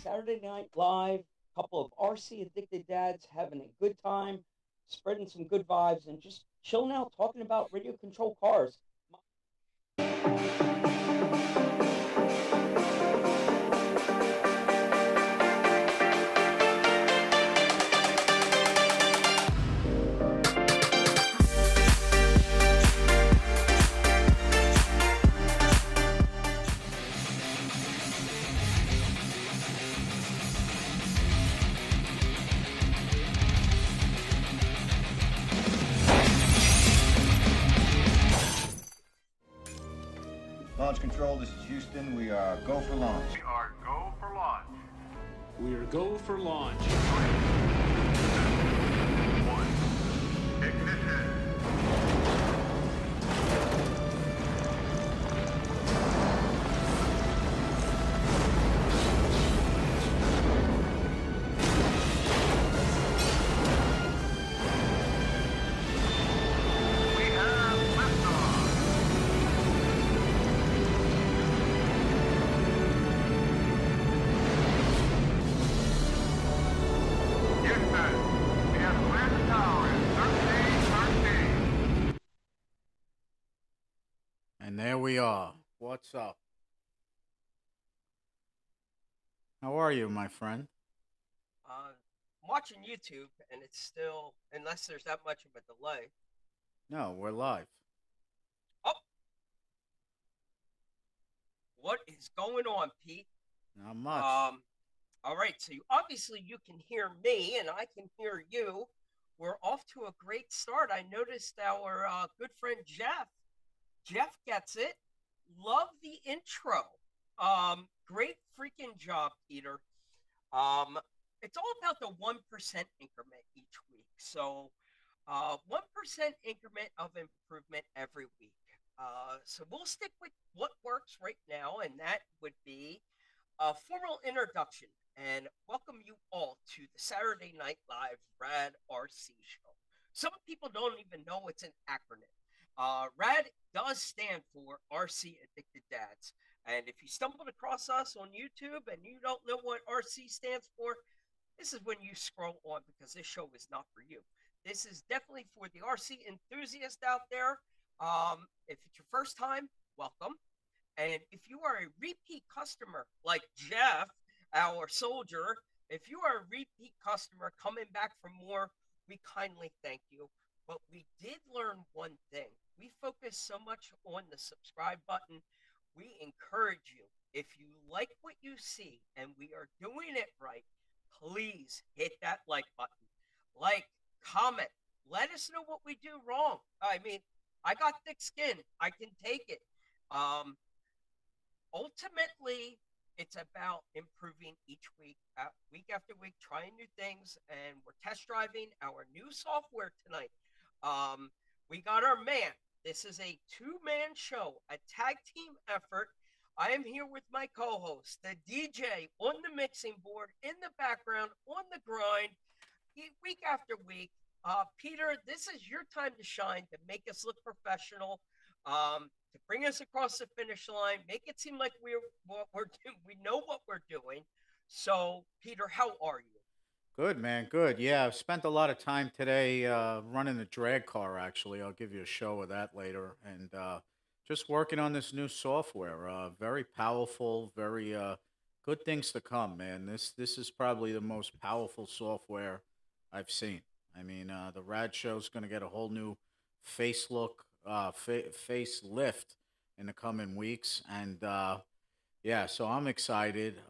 Saturday Night Live, a couple of RC addicted dads having a good time, spreading some good vibes, and just chilling out talking about radio control cars. Launch control, this is Houston. We are go for launch. We are go for launch. We are go for launch. 3, 2, 1. Ignition. We have liftoff. Houston, we have cleared the tower in 1313. And there we are. What's up? How are you, my friend? I'm watching YouTube, and it's still, unless there's that much of a delay. No, we're live. Oh! What is going on, Pete? Not much. All right, so obviously you can hear me, and I can hear you. We're off to a great start. I noticed our good friend Jeff. Jeff gets it. Love the intro. Great freaking job, Peter. It's all about the 1% increment each week. So 1% increment of improvement every week. So we'll stick with what works right now, and that would be a formal introduction and welcome you all to the Saturday Night Live Rad Rc Show. Some people don't even know it's an acronym. Rad does stand for RC Addicted Dads. And if you stumbled across us on YouTube and you don't know what RC stands for, this is when you scroll on, because this show is not for you. This is definitely for the RC enthusiast out there. If it's your first time, welcome. And if you are a repeat customer like Jeff, our soldier, if you are a repeat customer coming back for more, we kindly thank you. But we did learn one thing. We focus so much on the subscribe button. We encourage you, if you like what you see and we are doing it right, please hit that like button. Like, comment, let us know what we do wrong. I mean, I got thick skin. I can take it. Ultimately, it's about improving each week, week after week, trying new things, and we're test driving our new software tonight. We got our man. This is a two-man show, a tag team effort. I am here with my co-host, the DJ on the mixing board, in the background, on the grind, week after week. Peter, this is your time to shine, to make us look professional, to bring us across the finish line, make it seem like we know what we're doing. So, Peter, how are you? Good, man. Good. Yeah, I've spent a lot of time today running the drag car, actually. I'll give you a show of that later. And just working on this new software. Very powerful, very good things to come, man. This is probably the most powerful software I've seen. I mean, the Rad Show's going to get a whole new face look, facelift in the coming weeks. And yeah, so I'm excited.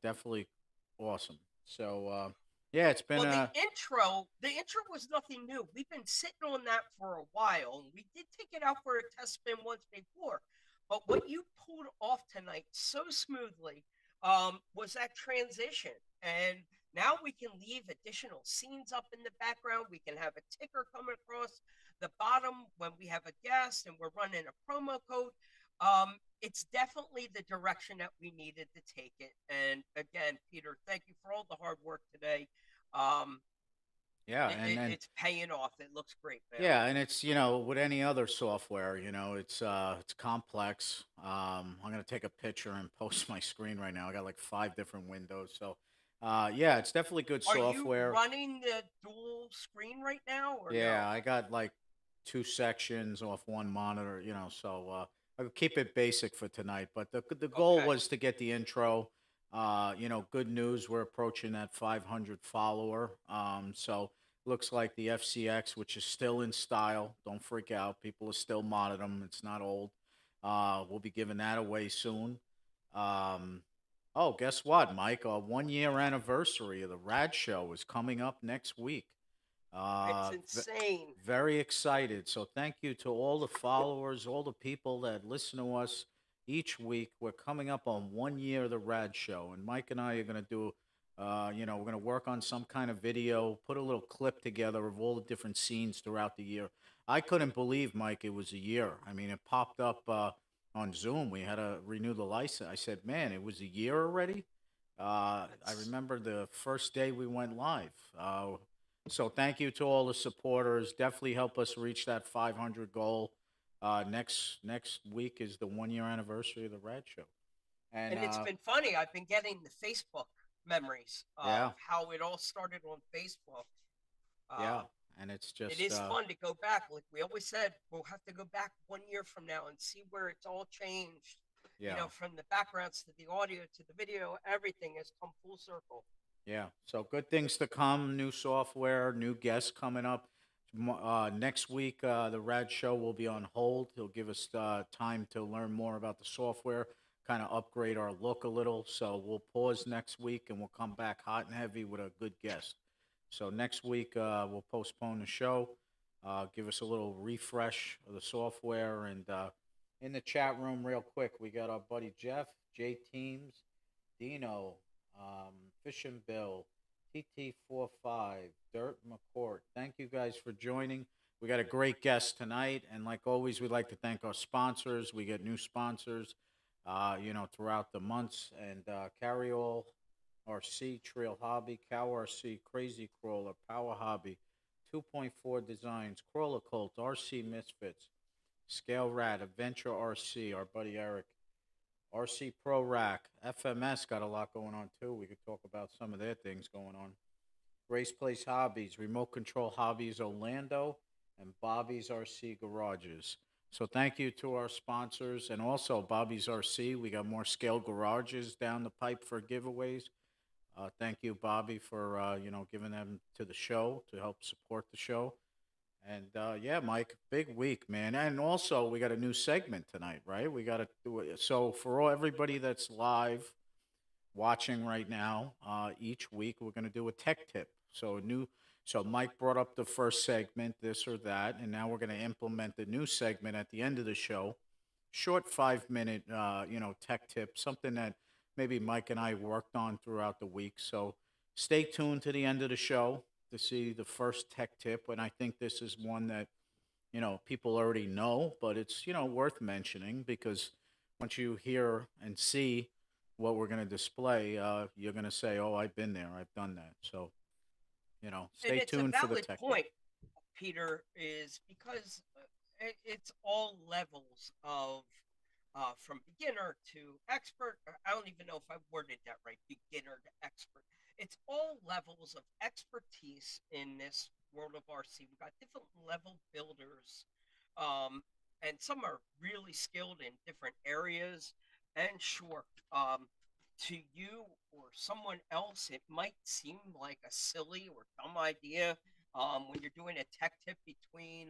Definitely awesome. So, yeah, it's been Well, the intro was nothing new. We've been sitting on that for a while, and we did take it out for a test spin once before. But what you pulled off tonight so smoothly was that transition. And now we can leave additional scenes up in the background. We can have a ticker coming across the bottom when we have a guest and we're running a promo code. It's definitely the direction that we needed to take it. And again, Peter, thank you for all the hard work today. Yeah, and then It's paying off. It looks great, man. yeah, and it's with any other software, it's complex. I'm gonna take a picture and post my screen right now. I got like 5 different windows, so yeah, it's definitely good Are you software. running the dual screen right now or Yeah, no? I got like 2 sections off one monitor, so I'll keep it basic for tonight. But the goal Okay. was to get the intro. Good news, we're approaching that 500 follower. So looks like the FCX, which is still in style. Don't freak out. People are still modding them. It's not old. We'll be giving that away soon. Um, oh, guess what, Mike? Our 1 year anniversary of the Rad Show is coming up next week. It's Uh, v- insane. Very excited. So thank you to all the followers, all the people that listen to us each week. We're coming up on 1 year of the Rad Show, and Mike and I are going to do. We're going to work on some kind of video, put a little clip together of all the different scenes throughout the year. I couldn't believe, Mike, it was a year. I mean, it popped up on Zoom. We had to renew the license. I said, man, it was a year already. I That's remember the first day we went live. So thank you to all the supporters. Definitely help us reach that 500 goal. Next week is the 1 year anniversary of the Rad Show, and and it's been funny. I've been getting the Facebook memories of yeah, how it all started on Facebook. yeah, Uh, and it's it just is fun to go back. Like we always said, we'll have to go back 1 year from now and see where it's all changed. yeah, From the backgrounds to the audio to the video, everything has come full circle. yeah. So good things to come. New software, new guests coming up. Next week, the Rad Show will be on hold. He'll give us time to learn more about the software, kind of upgrade our look a little. So we'll pause next week and we'll come back hot and heavy with a good guest. So next week, we'll postpone the show, give us a little refresh of the software. And in the chat room, real quick, we got our buddy Jeff, J Teams, Dino, Fish and Bill, TT45, Dirt McCourt. Thank you guys for joining. We got a great guest tonight, and like always, we'd like to thank our sponsors. We get new sponsors, throughout the months, and Carryall RC, Treal Hobby, CowRc, Crazy Crawler, Powerhobby, 2.4 Designs, Crawler Cult, RC Misfits, Scale Rat, Adventure RC, our buddy Eric, RC Prorack, FMS got a lot going on too. We could talk about some of their things going on. Grace Place Hobbies, Remote Control Hobbies Orlando, and Bobby's RC Garages. So thank you to our sponsors and also Bobby's RC. We got more scale garages down the pipe for giveaways. Thank you, Bobby, for giving them to the show to help support the show. And yeah, Mike, big week, man. And also, we got a new segment tonight, right? We got to do it. So for everybody that's live watching right now, each week we're going to do a tech tip. So new. So Mike brought up the first segment, this or that, and now we're going to implement the new segment at the end of the show. Short 5 minute, tech tip, something that maybe Mike and I worked on throughout the week. So stay tuned to the end of the show to see the first tech tip. And I think this is one that, people already know, but it's, worth mentioning because once you hear and see what we're going to display, you're going to say, oh, I've been there. I've done that. So, And stay it's a tuned for the valid tech tip. point, Peter, is because it's all levels of from beginner to expert. I don't even know if I worded that right, beginner to expert. It's all levels of expertise in this world of RC. We've got different level builders, um, and some are really skilled in different areas. And sure, to you or someone else, it might seem like a silly or dumb idea when you're doing a tech tip between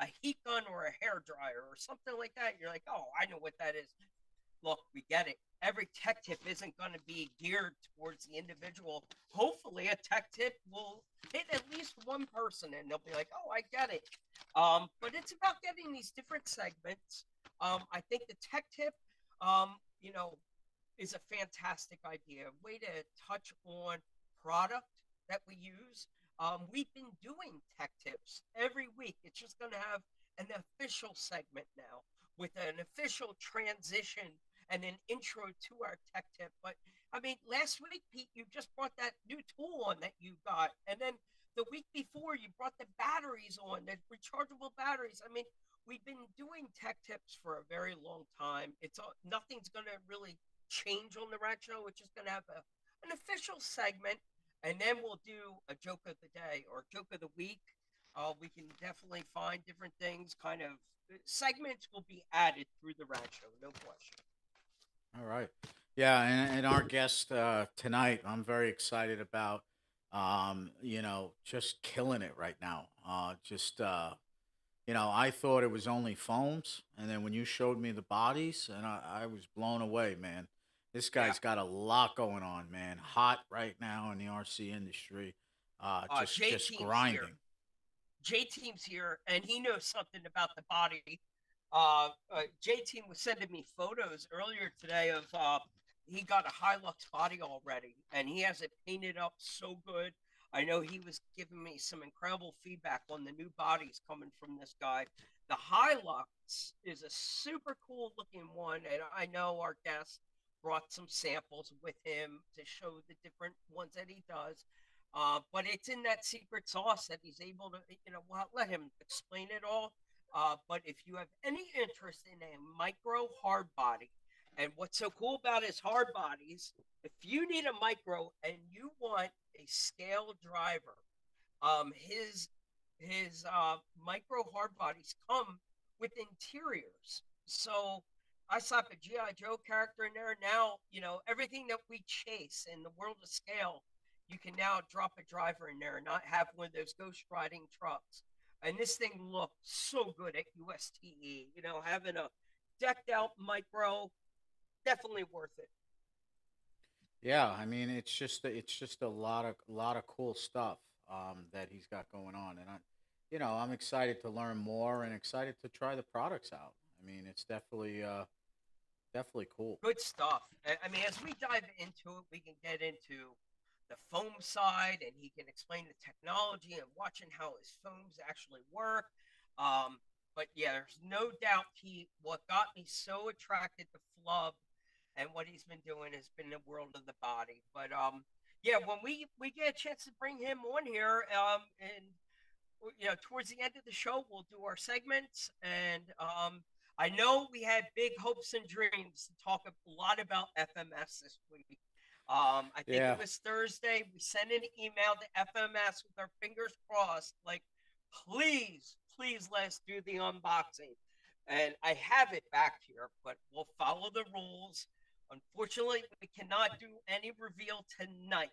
a heat gun or a hair dryer or something like that. You're like, oh, I know what that is. Look, we get it. Every tech tip isn't going to be geared towards the individual. Hopefully, a tech tip will hit at least one person and they'll be like, oh, I get it. But it's about getting these different segments. I think the tech tip, um, you know, is a fantastic idea. A way to touch on product that we use. We've been doing tech tips every week. It's just going to have an official segment now with an official transition and an intro to our tech tip. But I mean, last week, Pete, you just brought that new tool on that you got. And then the week before, you brought the batteries on, the rechargeable batteries. I mean, we've been doing tech tips for a very long time. Nothing's going to really change on the Rad Show. We're just going to have an official segment, and then we'll do a joke of the day or joke of the week. We can definitely find different things. Kind of segments will be added through the Rad Show, no question. All right. Yeah, and our guest tonight, I'm very excited about. Just killing it right now. I thought it was only foams, and then when you showed me the bodies, and I was blown away, man. This guy's got a lot going on, man. Hot right now in the RC industry. Just grinding. Here. J-Team's here, and he knows something about the body. J-Team was sending me photos earlier today of he got a Hilux body already, and he has it painted up so good. I know he was giving me some incredible feedback on the new bodies coming from this guy. The Hilux is a super cool looking one, and I know our guest brought some samples with him to show the different ones that he does. But it's in that secret sauce that he's able to, well, let him explain it all. But if you have any interest in a micro hard body, and what's so cool about his hard bodies, if you need a micro and you want a scale driver, his micro hard bodies come with interiors. So I slap a G.I. Joe character in there. Now, everything that we chase in the world of scale, you can now drop a driver in there and not have one of those ghost riding trucks. And this thing looked so good at USTE. Having a decked out micro, definitely worth it. Yeah, I mean it's just a lot of cool stuff that he's got going on, and I'm excited to learn more and excited to try the products out. I mean, it's definitely cool. Good stuff. I mean, as we dive into it, we can get into the foam side, and he can explain the technology and watching how his foams actually work. But yeah, there's no doubt what got me so attracted to Flub and what he's been doing has been the world of the body. But yeah, when we get a chance to bring him on here, and towards the end of the show, we'll do our segments. And I know we had big hopes and dreams to talk a lot about FMS this week. I think it was Thursday. We sent an email to FMS with our fingers crossed, like, please let us do the unboxing. And I have it back here, but we'll follow the rules. Unfortunately, we cannot do any reveal tonight.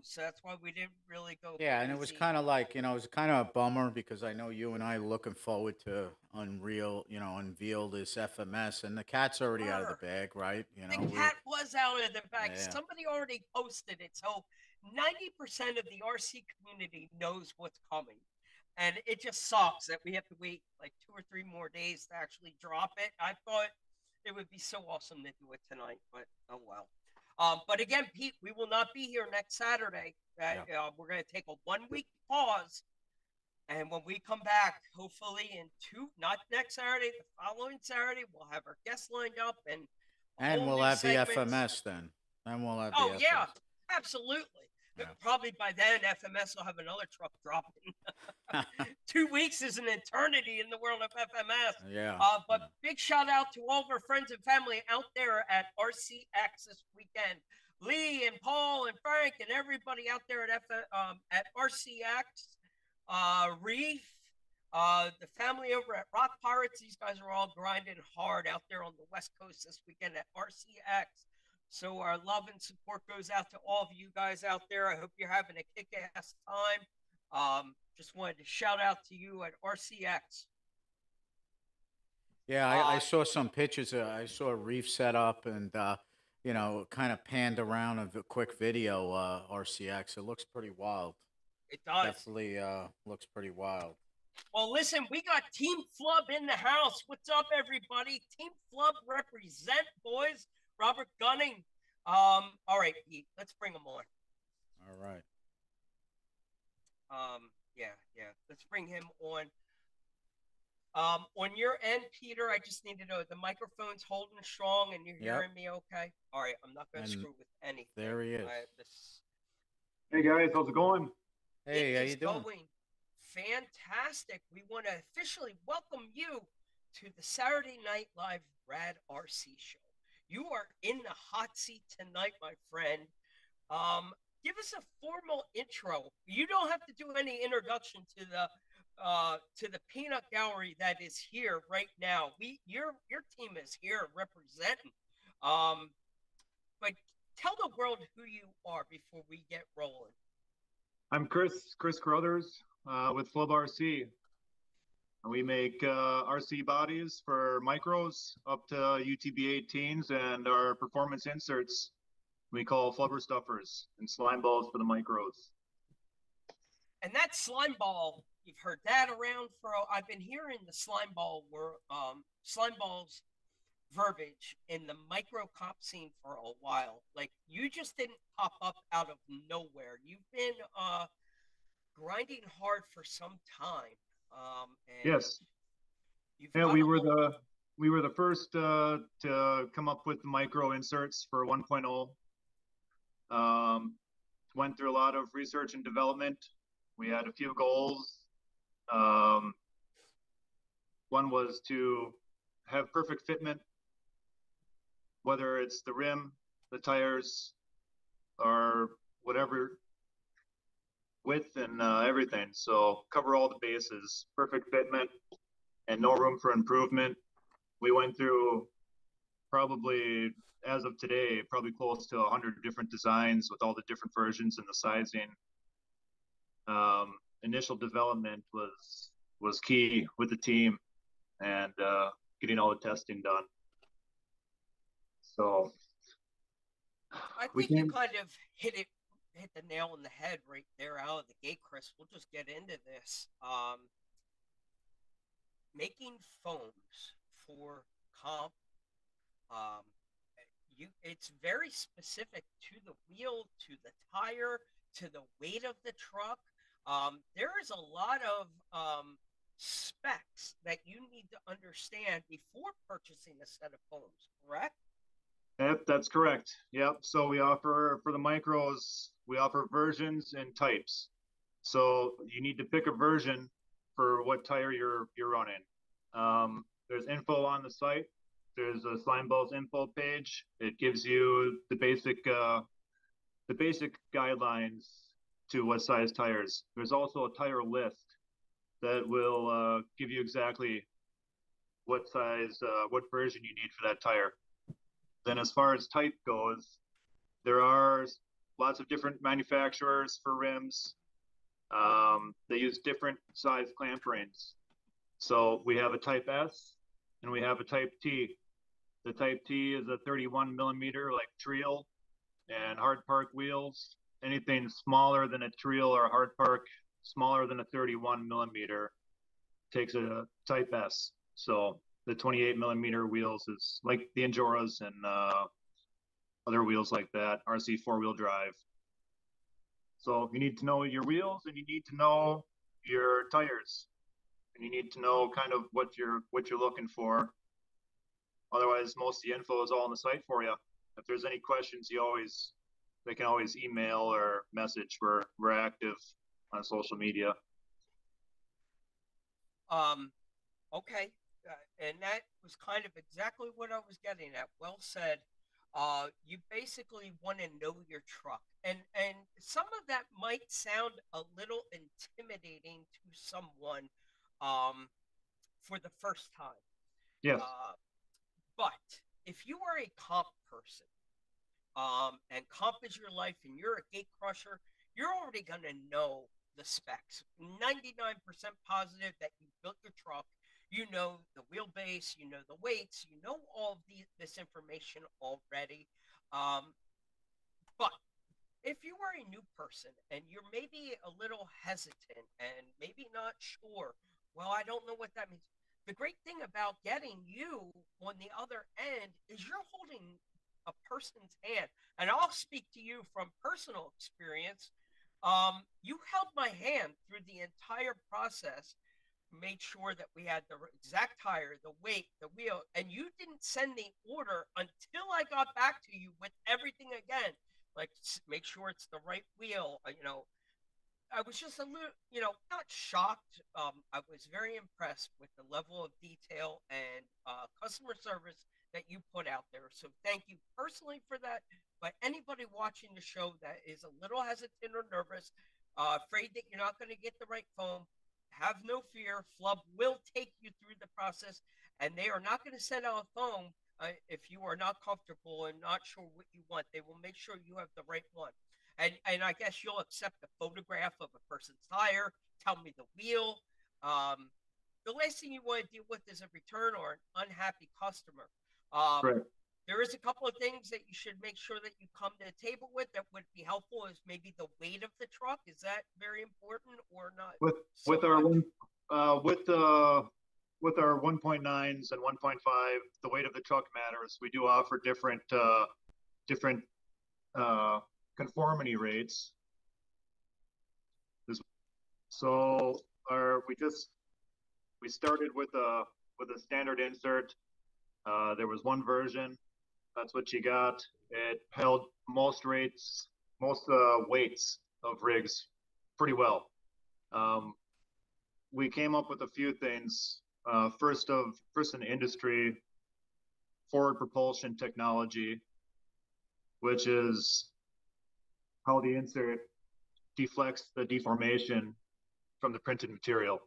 So that's why we didn't really go. Yeah, and it was kind of like, it was kind of a bummer because I know you and I are looking forward to unveil this FMS, and the cat's already out of the bag, right? The cat was out of the bag. Yeah. Somebody already posted it. So 90% of the RC community knows what's coming. And it just sucks that we have to wait like 2 or 3 more days to actually drop it. I thought it would be so awesome to do it tonight, but oh well. But again, Pete, we will not be here next Saturday. We're going to take a 1-week pause. And when we come back, hopefully not next Saturday, the following Saturday, we'll have our guests lined up. And we'll have the FMS then. And we'll have the FMS. Yeah, absolutely. Yeah. Probably by then, FMS will have another truck dropping. 2 weeks is an eternity in the world of FMS. Yeah. But big shout out to all of our friends and family out there at RCX this weekend. Lee and Paul and Frank and everybody out there at RCX, Reef, the family over at Rock Pirates. These guys are all grinding hard out there on the West Coast this weekend at RCX. So our love and support goes out to all of you guys out there. I hope you're having a kick-ass time. Just wanted to shout out to you at RCX. Yeah, I saw some pictures. I saw a reef set up and, kind of panned around a quick video, RCX. It looks pretty wild. It does. Definitely looks pretty wild. Well, listen, we got Team Flub in the house. What's up, everybody? Team Flub represent, boys. Robert Gunning. All right, Pete, let's bring him on. All right. Yeah. Let's bring him on. On your end, Peter, I just need to know the microphone's holding strong and you're hearing me okay? All right, I'm not going to screw with anything. There he is. Hey, guys, how's it going? Hey, how It is you doing? going fantastic. We want to officially welcome you to the Saturday Night Live Rad Rc Show. You are in the hot seat tonight, my friend. Um, Give us a formal intro. You don't have to do any introduction to the peanut gallery that is here right now. Your team is here representing. Um, but tell the world who you are before we get rolling. I'm Chris Carothers with Flub Rc. We make RC bodies for micros up to UTB 18s and our performance inserts we call flubber stuffers and slime balls for the micros. And that slime ball, you've heard that around for. I've been hearing the slime balls verbiage in the micro comp scene for a while. Like you just didn't pop up out of nowhere. You've been grinding hard for some time. And Yes. You've Yeah, we were the first to come up with the micro inserts for 1.0. Went through a lot of research and development. We had a few goals. One was to have perfect fitment, whether it's the rim, the tires, or whatever width and everything. So cover all the bases, perfect fitment, and no room for improvement. We went through probably, as of today, probably close to 100 different designs with all the different versions and the sizing. Initial development was key with the team and getting all the testing done. So I think you kind of hit the nail on the head right there out of the gate, Chris. We'll just get into this. Making foams for comp, it's very specific to the wheel, to the tire, to the weight of the truck. There is a lot of specs that you need to understand before purchasing a set of foams, correct? Yep, that's correct. Yep. So we offer for the micros, we offer versions and types. So you need to pick a version for what tire you're running. There's info on the site. There's a slime balls info page. It gives you the basic guidelines to what size tires. There's also a tire list that will give you exactly what size, what version you need for that tire. Then as far as type goes, there are lots of different manufacturers for rims. They use different size clamp rings. So we have a type S and we have a type T. The type T is a 31 millimeter like Treal and hard park wheels. Anything smaller than a Treal or a hard park, smaller than a 31 millimeter, takes a type S. So the 28 millimeter wheels is like the Enjoras and other wheels like that, RC 4-wheel drive. So you need to know your wheels and you need to know your tires and you need to know kind of what you're looking for. Otherwise, most of the info is all on the site for you. If there's any questions, they can always email or message. We're active on social media. Okay. And that was kind of exactly what I was getting at. Well said. You basically want to know your truck. And some of that might sound a little intimidating to someone for the first time. Yes. But if you are a comp person, and comp is your life and you're a gate crusher, you're already going to know the specs. 99% positive that you built your truck. You know the wheelbase, you know the weights, you know all of this information already. But if you are a new person and you're maybe a little hesitant and maybe not sure, well, I don't know what that means. The great thing about getting you on the other end is you're holding a person's hand. And I'll speak to you from personal experience. You held my hand through the entire process, made sure that we had the exact tire, the weight, the wheel, and you didn't send the order until I got back to you with everything again. Like, make sure it's the right wheel, I was just a little, not shocked. I was very impressed with the level of detail and customer service that you put out there. So thank you personally for that. But anybody watching the show that is a little hesitant or nervous, afraid that you're not going to get the right foam, have no fear. Flub will take you through the process, and they are not going to send out a foam if you are not comfortable and not sure what you want. They will make sure you have the right one. And I guess you'll accept a photograph of a person's tire, tell me the wheel. The last thing you want to deal with is a return or an unhappy customer. Right. There is a couple of things that you should make sure that you come to the table with that would be helpful is maybe the weight of the truck. Is that very important or not? With our with our 1.9s and 1.5, the weight of the truck matters. We do offer different conformity rates. So we started with a standard insert. There was one version. That's what you got. It held most weights of rigs pretty well. We came up with a few things. First in the industry, forward propulsion technology, which is how the insert deflects the deformation from the printed material.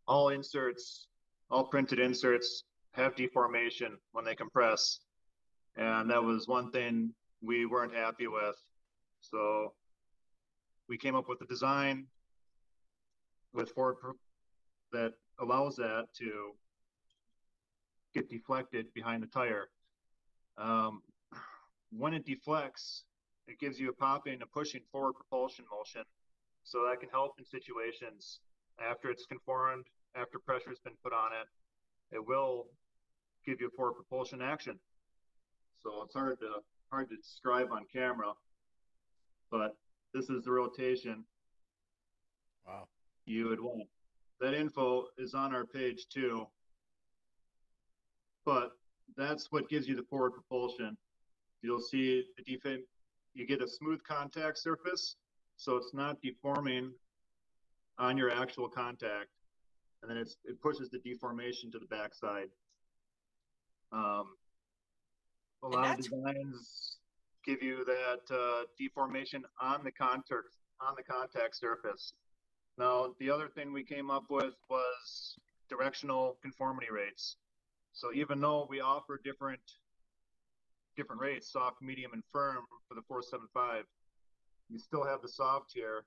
All printed inserts have deformation when they compress. And that was one thing we weren't happy with. So we came up with a design with that allows that to get deflected behind the tire. When it deflects, it gives you a popping, a pushing forward propulsion motion. So that can help in situations after it's conformed, after pressure's been put on it. It will give you a forward propulsion action. So it's hard to describe on camera, but this is the rotation. Wow. You would want. That info is on our page too, but that's what gives you the forward propulsion. You'll see you get a smooth contact surface, so it's not deforming on your actual contact, and then it pushes the deformation to the backside. A lot of designs give you that deformation on the contact surface. Now, the other thing we came up with was directional conformity rates. So even though we offer different rates, soft, medium, and firm for the 475, you still have the soft here,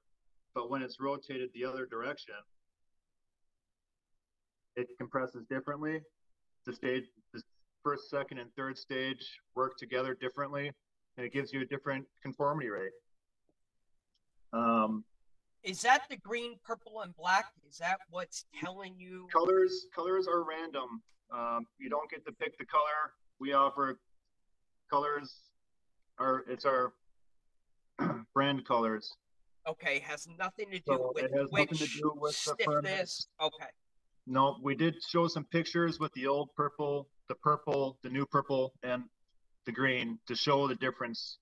but when it's rotated the other direction, it compresses differently. The first, second, and third stage work together differently, and it gives you a different conformity rate. Is that the green, purple, and black? Is that what's telling you? Colors are random. You don't get to pick the color. We offer colors. It's our brand colors. Okay, has nothing to do with the stiffness. Okay. No, we did show some pictures with the old purple, the new purple, and the green to show the difference.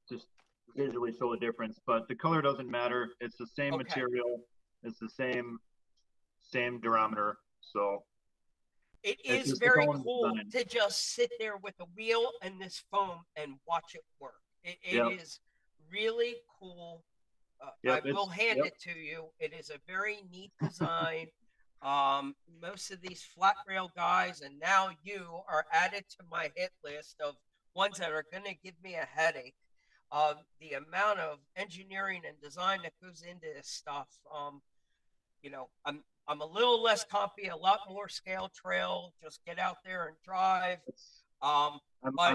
Just visually show the difference, but the color doesn't matter. It's the same material. It's the same durometer. So it is very cool to just sit there with a wheel and this foam and watch it work. It is really cool. I will hand it to you. It is a very neat design. Most of these flat rail guys, and now you are added to my hit list of ones that are going to give me a headache. The amount of engineering and design that goes into this stuff. I'm a little less compy, a lot more scale trail. Just get out there and drive. I'm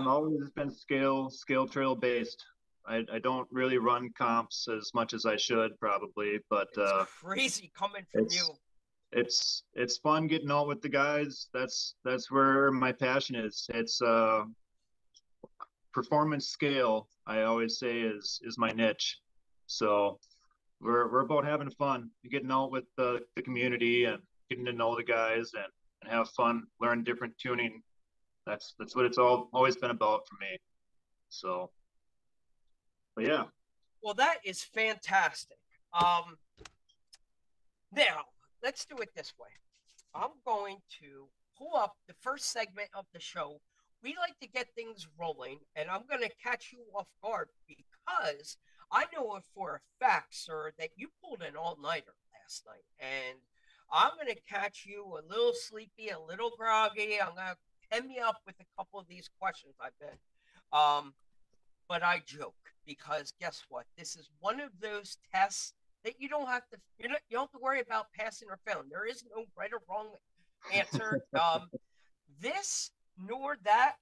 always been scale trail based. I don't really run comps as much as I should probably, but it's crazy coming from you. It's fun getting out with the guys. That's where my passion is. It's performance scale, I always say, is my niche. So we're about having fun, getting out with the community and getting to know the guys and have fun, learn different tuning. That's what it's always been about for me. So, but yeah. Well, that is fantastic. Now, let's do it this way. I'm going to pull up the first segment of the show. We like to get things rolling, and I'm going to catch you off guard because I know it for a fact, sir, that you pulled an all-nighter last night, and I'm going to catch you a little sleepy, a little groggy. I'm going to hem you up with a couple of these questions, I bet. But I joke because guess what? This is one of those tests that you don't have to. You don't have to worry about passing or failing. There is no right or wrong answer. This nor that,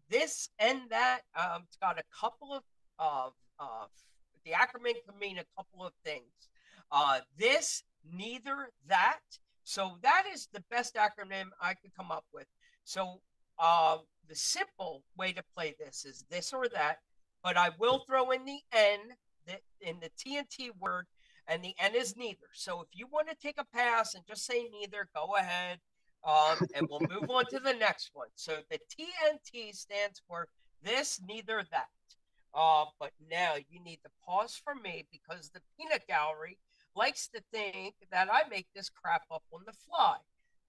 this and that. It's got a couple of the acronym can mean a couple of things. This, neither, that. So that is the best acronym I could come up with. So the simple way to play this is this or that, but I will throw in the N, in the TNT word, and the N is neither. So if you want to take a pass and just say neither, go ahead, and we'll move on to the next one. So the TNT stands for this, neither, that. But now you need to pause for me because the peanut gallery likes to think that I make this crap up on the fly.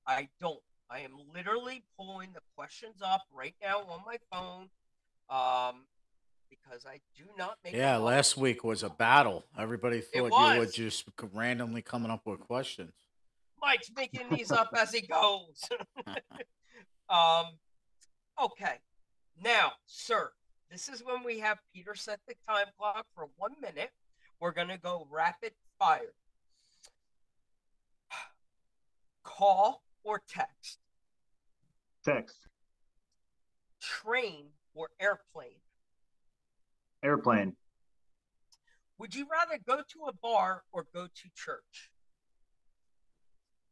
I don't. I am literally pulling the questions up right now on my phone because I do not make Yeah, them up. last week was a battle. Everybody thought you were just randomly coming up with questions. Mike's making these up as he goes. Okay. Now, sir, this is when we have Peter set the time clock for 1 minute. We're going to go rapid fire. Call or text? Text. Train or airplane? Airplane. Would you rather go to a bar or go to church?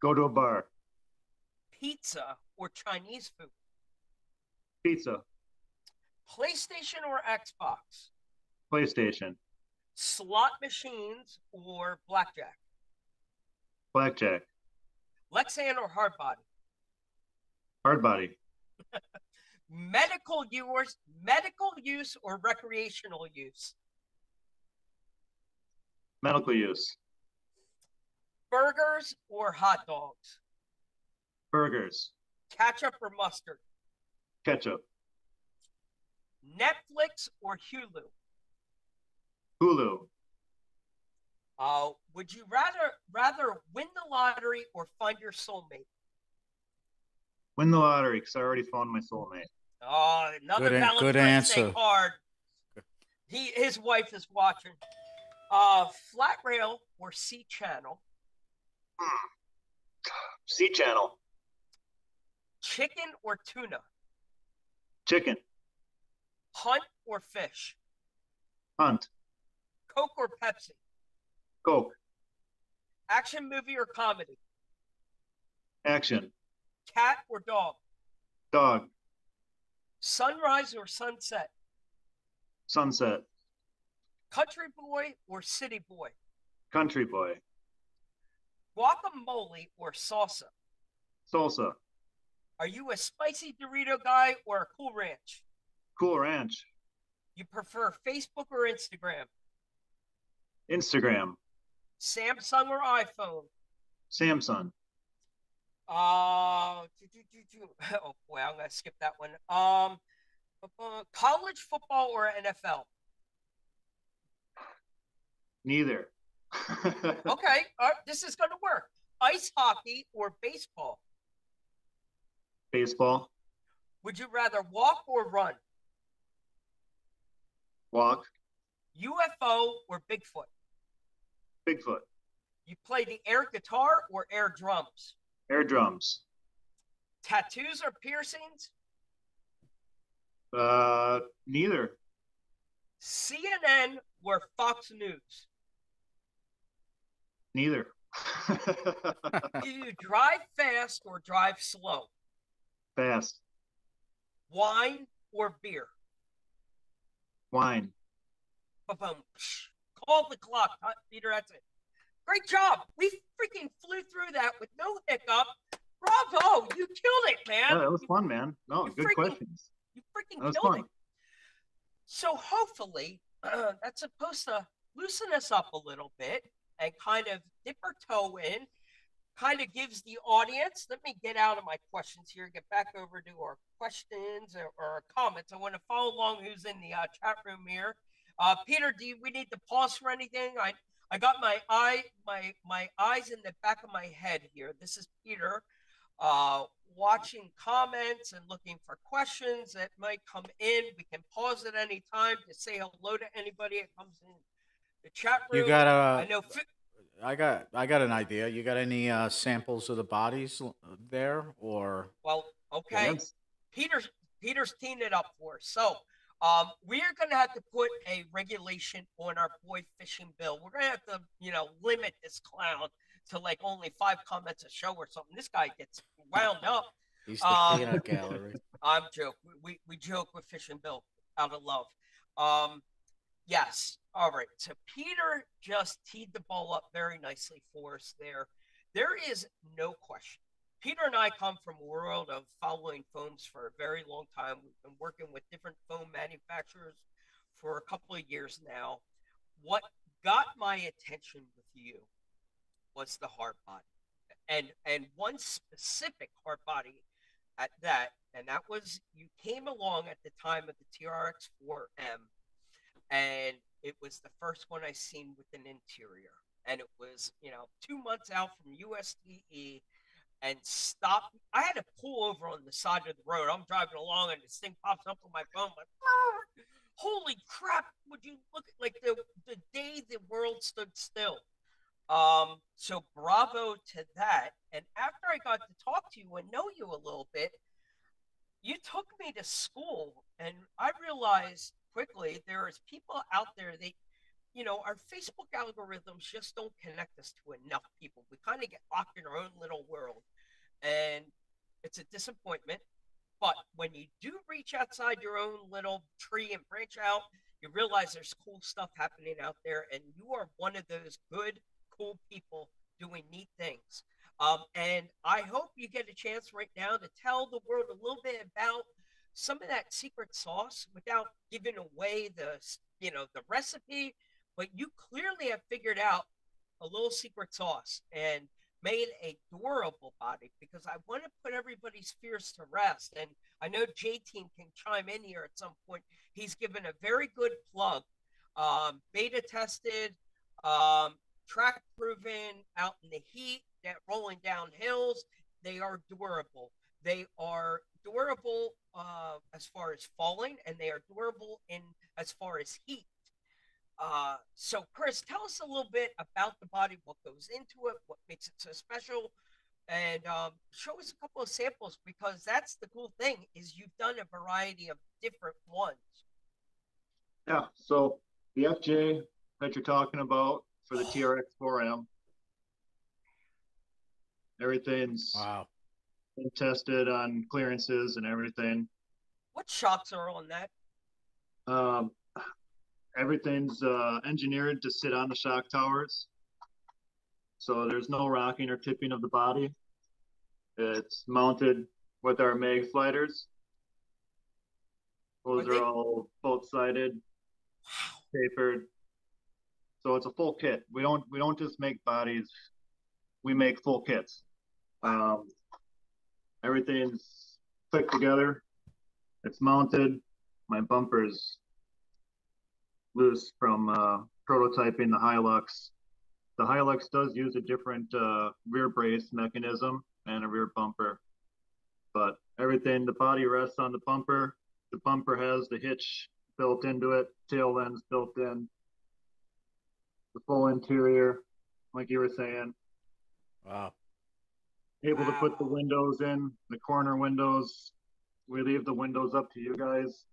Go to a bar. Pizza or Chinese food? Pizza. PlayStation or Xbox? PlayStation. Slot machines or blackjack? Blackjack. Lexan or hard body? Hard body. Medical use or recreational use? Medical use. Burgers or hot dogs? Burgers. Ketchup or mustard? Ketchup. Netflix or Hulu? Hulu. Would you rather win the lottery or find your soulmate? Win the lottery because I already found my soulmate. Oh, another Good Valentine's Day answer. card. His wife is watching. Flat rail or C channel? C channel. Chicken or tuna? Chicken. Hunt or fish? Hunt. Coke or Pepsi? Coke. Action movie or comedy? Action. Cat or dog? Dog. Sunrise or sunset? Sunset. Country boy or city boy? Country boy. Guacamole or salsa? Salsa. Are you a spicy Dorito guy or a Cool Ranch? Cool Ranch. You prefer Facebook or Instagram? Instagram. Samsung or iPhone? Samsung. Oh boy, I'm gonna skip that one. College football or NFL? Neither. Okay, this is gonna work. Ice hockey or baseball? Baseball. Would you rather walk or run? Walk. UFO or Bigfoot? Bigfoot. You play the air guitar or air drums? Air drums. Tattoos or piercings? Neither. CNN or Fox News? Neither. Do you drive fast or drive slow? Fast. Wine or beer? Wine. Ba-boom. Call the clock, Peter. That's it. Great job. We freaking flew through that with no hiccup. Bravo. You killed it, man. Yeah, that was fun, man. No, good questions. You freaking That was killed fun. it. So hopefully that's supposed to loosen us up a little bit. and kind of dip her toe in, kind of gives the audience, let me get out of my questions here, get back over to our questions or our comments. I want to follow along who's in the chat room here. Peter, we need to pause for anything? I got my eyes in the back of my head here. This is Peter watching comments and looking for questions that might come in. We can pause at any time to say hello to anybody that comes in the chat room. You got I know. I got an idea. You got any samples of the bodies there, or? Well, okay. Yes. Peter's teeing it up for us. So we are going to have to put a regulation on our boy Fishing Bill. We're going to have to, limit this clown to like only 5 comments a show or something. This guy gets wound up. He's the peanut gallery. I'm joking. We joke with Fishing Bill out of love. Yes. All right. So Peter just teed the ball up very nicely for us there. There is no question. Peter and I come from a world of following foams for a very long time. We've been working with different foam manufacturers for a couple of years now. What got my attention with you was the hard body, and one specific hard body at that, and that was you came along at the time of the TRX 4M, and it was the first one I seen with an interior, and it was 2 months out from USDE. And stop. I had to pull over on the side of the road. I'm driving along, and this thing pops up on my phone. Like, holy crap! Would you look at like the day the world stood still? So bravo to that. And after I got to talk to you and know you a little bit, you took me to school, and I realized quickly there is people out there that. Our Facebook algorithms just don't connect us to enough people. We kind of get locked in our own little world, and it's a disappointment. But when you do reach outside your own little tree and branch out, you realize there's cool stuff happening out there, and you are one of those good, cool people doing neat things. And I hope you get a chance right now to tell the world a little bit about some of that secret sauce without giving away the recipe. But you clearly have figured out a little secret sauce and made a durable body, because I want to put everybody's fears to rest. And I know J-Team can chime in here at some point. He's given a very good plug. Beta tested, track proven, out in the heat, rolling down hills. They are durable. They are durable as far as falling, and they are durable in as far as heat. So Chris, tell us a little bit about the body, what goes into it, what makes it so special, and show us a couple of samples, because that's the cool thing is you've done a variety of different ones. Yeah, so the FJ that you're talking about for the TRX 4M, everything's been tested on clearances and everything. What shocks are on that? Everything's engineered to sit on the shock towers, so there's no rocking or tipping of the body. It's mounted with our mag sliders. Those are all both-sided, tapered. So it's a full kit. We don't just make bodies; we make full kits. Everything's clicked together. It's mounted. My bumper's loose from prototyping the Hilux. The Hilux does use a different rear brace mechanism and a rear bumper, but everything, the body rests on the bumper. The bumper has the hitch built into it, tail ends built in, the full interior, like you were saying. Wow. Able to put the windows in, the corner windows. We leave the windows up to you guys.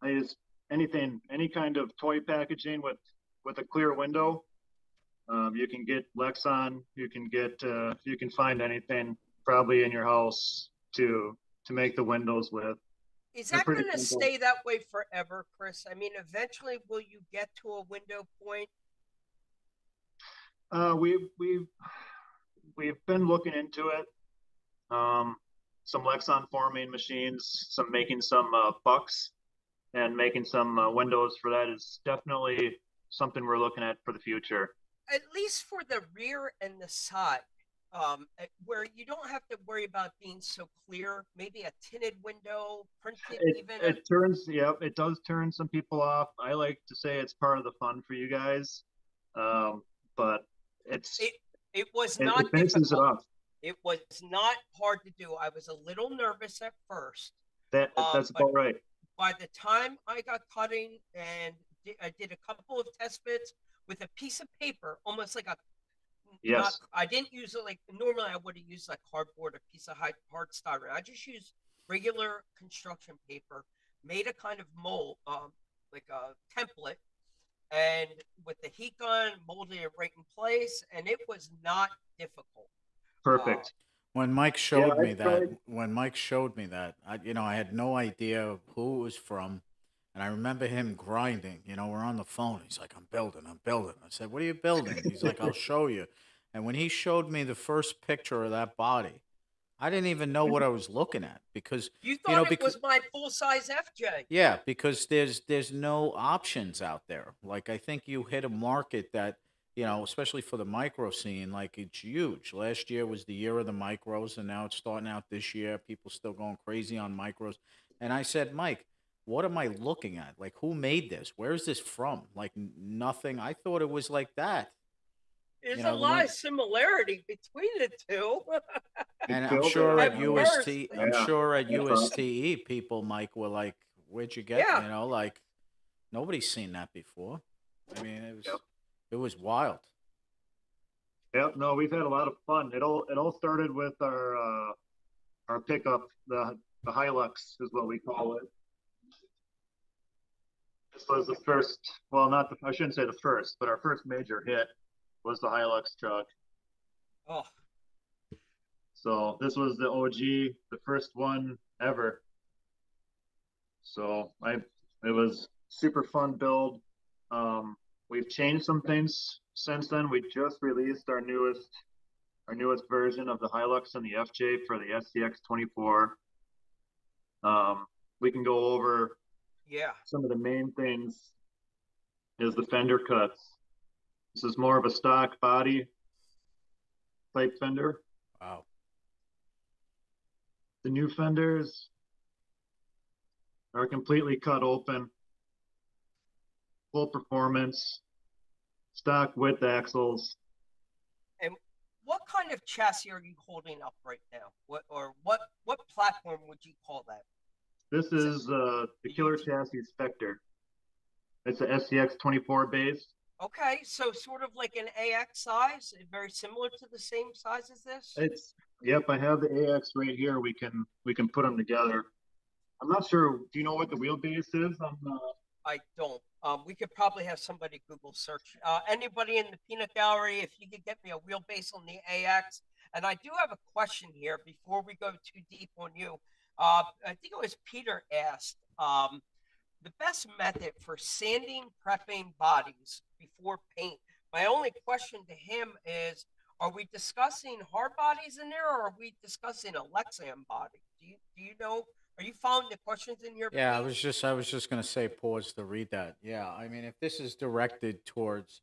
I use anything, any kind of toy packaging with a clear window. You can get Lexan, you can find anything probably in your house to make the windows with. Is that going to stay that way forever, Chris? I mean, eventually will you get to a window point? We've been looking into it. Some Lexan forming machines, making some bucks, and making some windows for that is definitely something we're looking at for the future. at least for the rear and the side, where you don't have to worry about being so clear. Maybe a tinted window, printed even. It turns, yep, it does turn some people off. I like to say it's part of the fun for you guys, but it was not finishes it off. It was not hard to do. I was a little nervous at first. That's about right. By the time I got cutting and I did a couple of test bits with a piece of paper, almost like a. Yes. I didn't use it like normally I would have used like cardboard, a piece of hard styrene. I just used regular construction paper, made a kind of mold, like a template, and with the heat gun, molded it right in place, and it was not difficult. Perfect. When Mike showed me that, I had no idea who it was from. And I remember him grinding. We're on the phone. He's like, I'm building. I said, what are you building? He's like, I'll show you. And when he showed me the first picture of that body, I didn't even know what I was looking at because you thought it was my full-size FJ. Yeah, because there's no options out there. Like I think you hit a market that, especially for the micro scene, like it's huge. Last year was the year of the micros, and now it's starting out this year. People still going crazy on micros. And I said, Mike, what am I looking at? Like, who made this? Where is this from? Like, nothing. I thought it was like that. There's a lot of similarity between the two. And I'm sure at USTE, people, Mike, were like, where'd you get it? Like, nobody's seen that before. I mean, it was wild. Yep. No, we've had a lot of fun. It all started with our pickup, the Hilux is what we call it. This was the first, well, I shouldn't say the first, but our first major hit was the Hilux truck. Oh. So this was the OG, the first one ever. So it was super fun build. We've changed some things since then. We just released our newest version of the Hilux and the FJ for the SCX 24. We can go over some of the main things is the fender cuts. This is more of a stock body type fender. Wow. The new fenders are completely cut open, full performance, stock width axles. And what kind of chassis are you holding up right now? What platform would you call that? This is the Killer Chassis Spectre. It's a SCX 24 base. Okay, so sort of like an AX size, very similar to the same size as this. Yep. I have the AX right here. We can put them together. I'm not sure. Do you know what the wheelbase is on the? I don't. We could probably have somebody Google search. Anybody in the peanut gallery, if you could get me a wheelbase on the AX. And I do have a question here before we go too deep on you. I think it was Peter asked the best method for sanding, prepping bodies before paint. My only question to him is, are we discussing hard bodies in there, or are we discussing a Lexan body? Do you know? Are you following the questions in here? Yeah, I was just gonna say pause to read that. Yeah, I mean, if this is directed towards,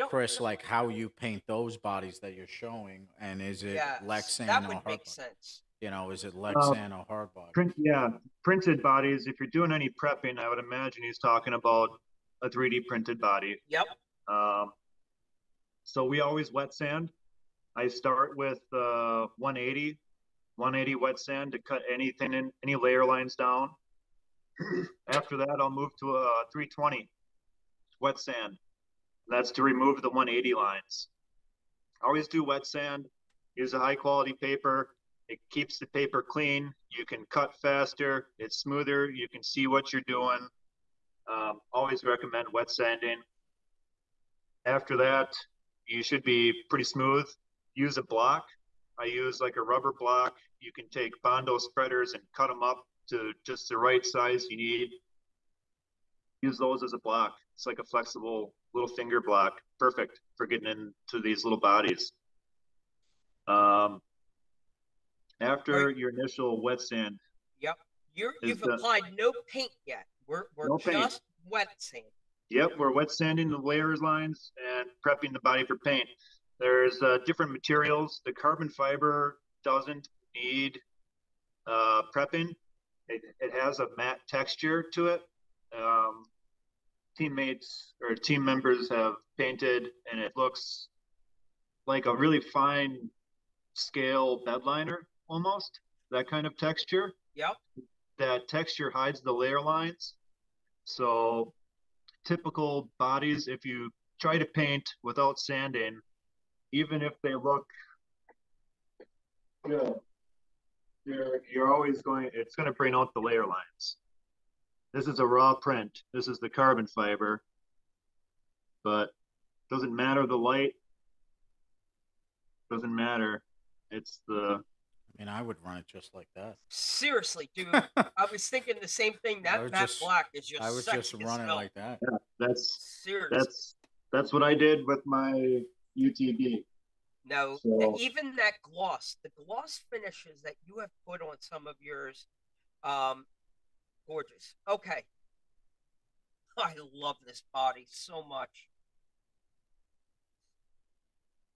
Chris, like how you paint those bodies that you're showing, and is it Lexan that or would hard make body? sense. Is it Lexan or hard body? Printed bodies. If you're doing any prepping, I would imagine he's talking about a 3D printed body. Yep. So we always wet sand. I start with 180 wet sand to cut anything in, any layer lines down. After that, I'll move to a 320 wet sand. That's to remove the 180 lines. I always do wet sand. Use a high quality paper. It keeps the paper clean. You can cut faster. It's smoother. You can see what you're doing. Always recommend wet sanding. After that, you should be pretty smooth. Use a block. I use like a rubber block. You can take Bondo spreaders and cut them up to just the right size you need. Use those as a block. It's like a flexible little finger block. Perfect for getting into these little bodies. After your initial wet sand. Yep. You've applied no paint yet. We're no just wet sand. Yep, we're wet sanding the layers lines and prepping the body for paint. There's different materials. The carbon fiber doesn't need prepping. It has a matte texture to it. Teammates or team members have painted, and it looks like a really fine scale bed liner, almost that kind of texture. Yep. That texture hides the layer lines. So typical bodies, if you try to paint without sanding, even if they look good, you're always it's going to bring out the layer lines. This is a raw print. This is the carbon fiber, but doesn't matter the light. Doesn't matter. It's the. I mean, I would run it just like that. Seriously, dude. I was thinking the same thing. That matte black is just. I would just run it like that. Yeah, seriously. That's what I did with my UTB. No, So, even that gloss, the gloss finishes that you have put on some of yours, gorgeous. Okay. I love this body so much.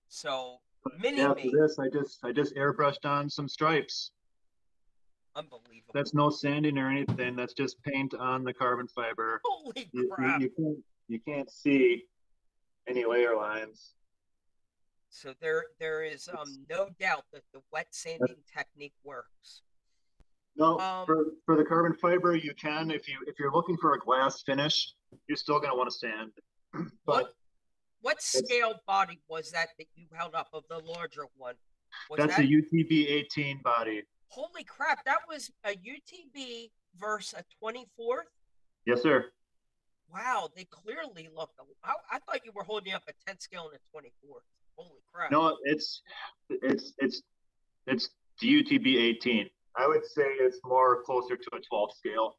So mini after me, this, I just airbrushed on some stripes. unbelievable. That's no sanding or anything. That's just paint on the carbon fiber. Holy crap. You can't see any layer lines. So there is no doubt that the wet sanding technique works. No, for the carbon fiber, you can if you're looking for a glass finish, you're still gonna want to sand. But what scale body was that you held up of the larger one? That's a UTB 18 body. Holy crap, that was a UTB versus a 24th? Yes, sir. Wow, they clearly looked. I thought you were holding up a 10 scale and a 24th. Holy crap. No, it's the UTB 18. I would say it's more closer to a 12 scale.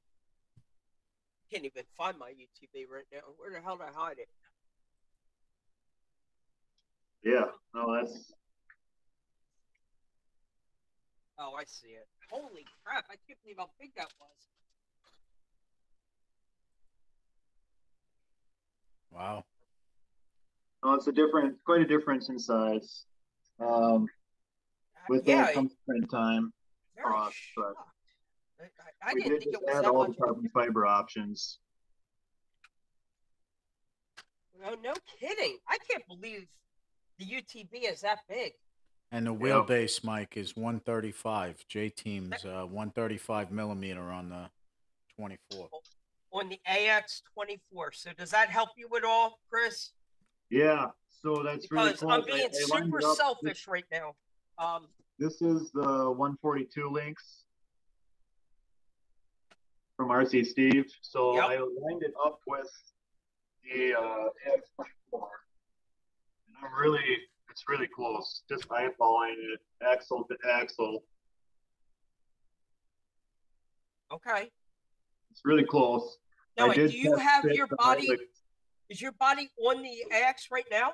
Can't even find my UTB right now. Where the hell did I hide it? Yeah, no, that's. Oh, I see it. Holy crap, I can't believe how big that was. Wow. No, it's quite a difference in size. With that comes print time. Very But I we didn't did think it just was add that all much. the carbon fiber options. No kidding. I can't believe the UTB is that big. And the wheelbase, Mike, is 135. J Team's 135 millimeter on the 24. On the AX24. So does that help you at all, Chris? Yeah, so that's really Because cool. I'm being super selfish right now. This is the 142 links from RC Steve. So I lined it up with the AX24. And it's really close. Just eyeballing it, axle to axle. Okay. It's really close. Now, do you have your body? Is your body on the AX right now?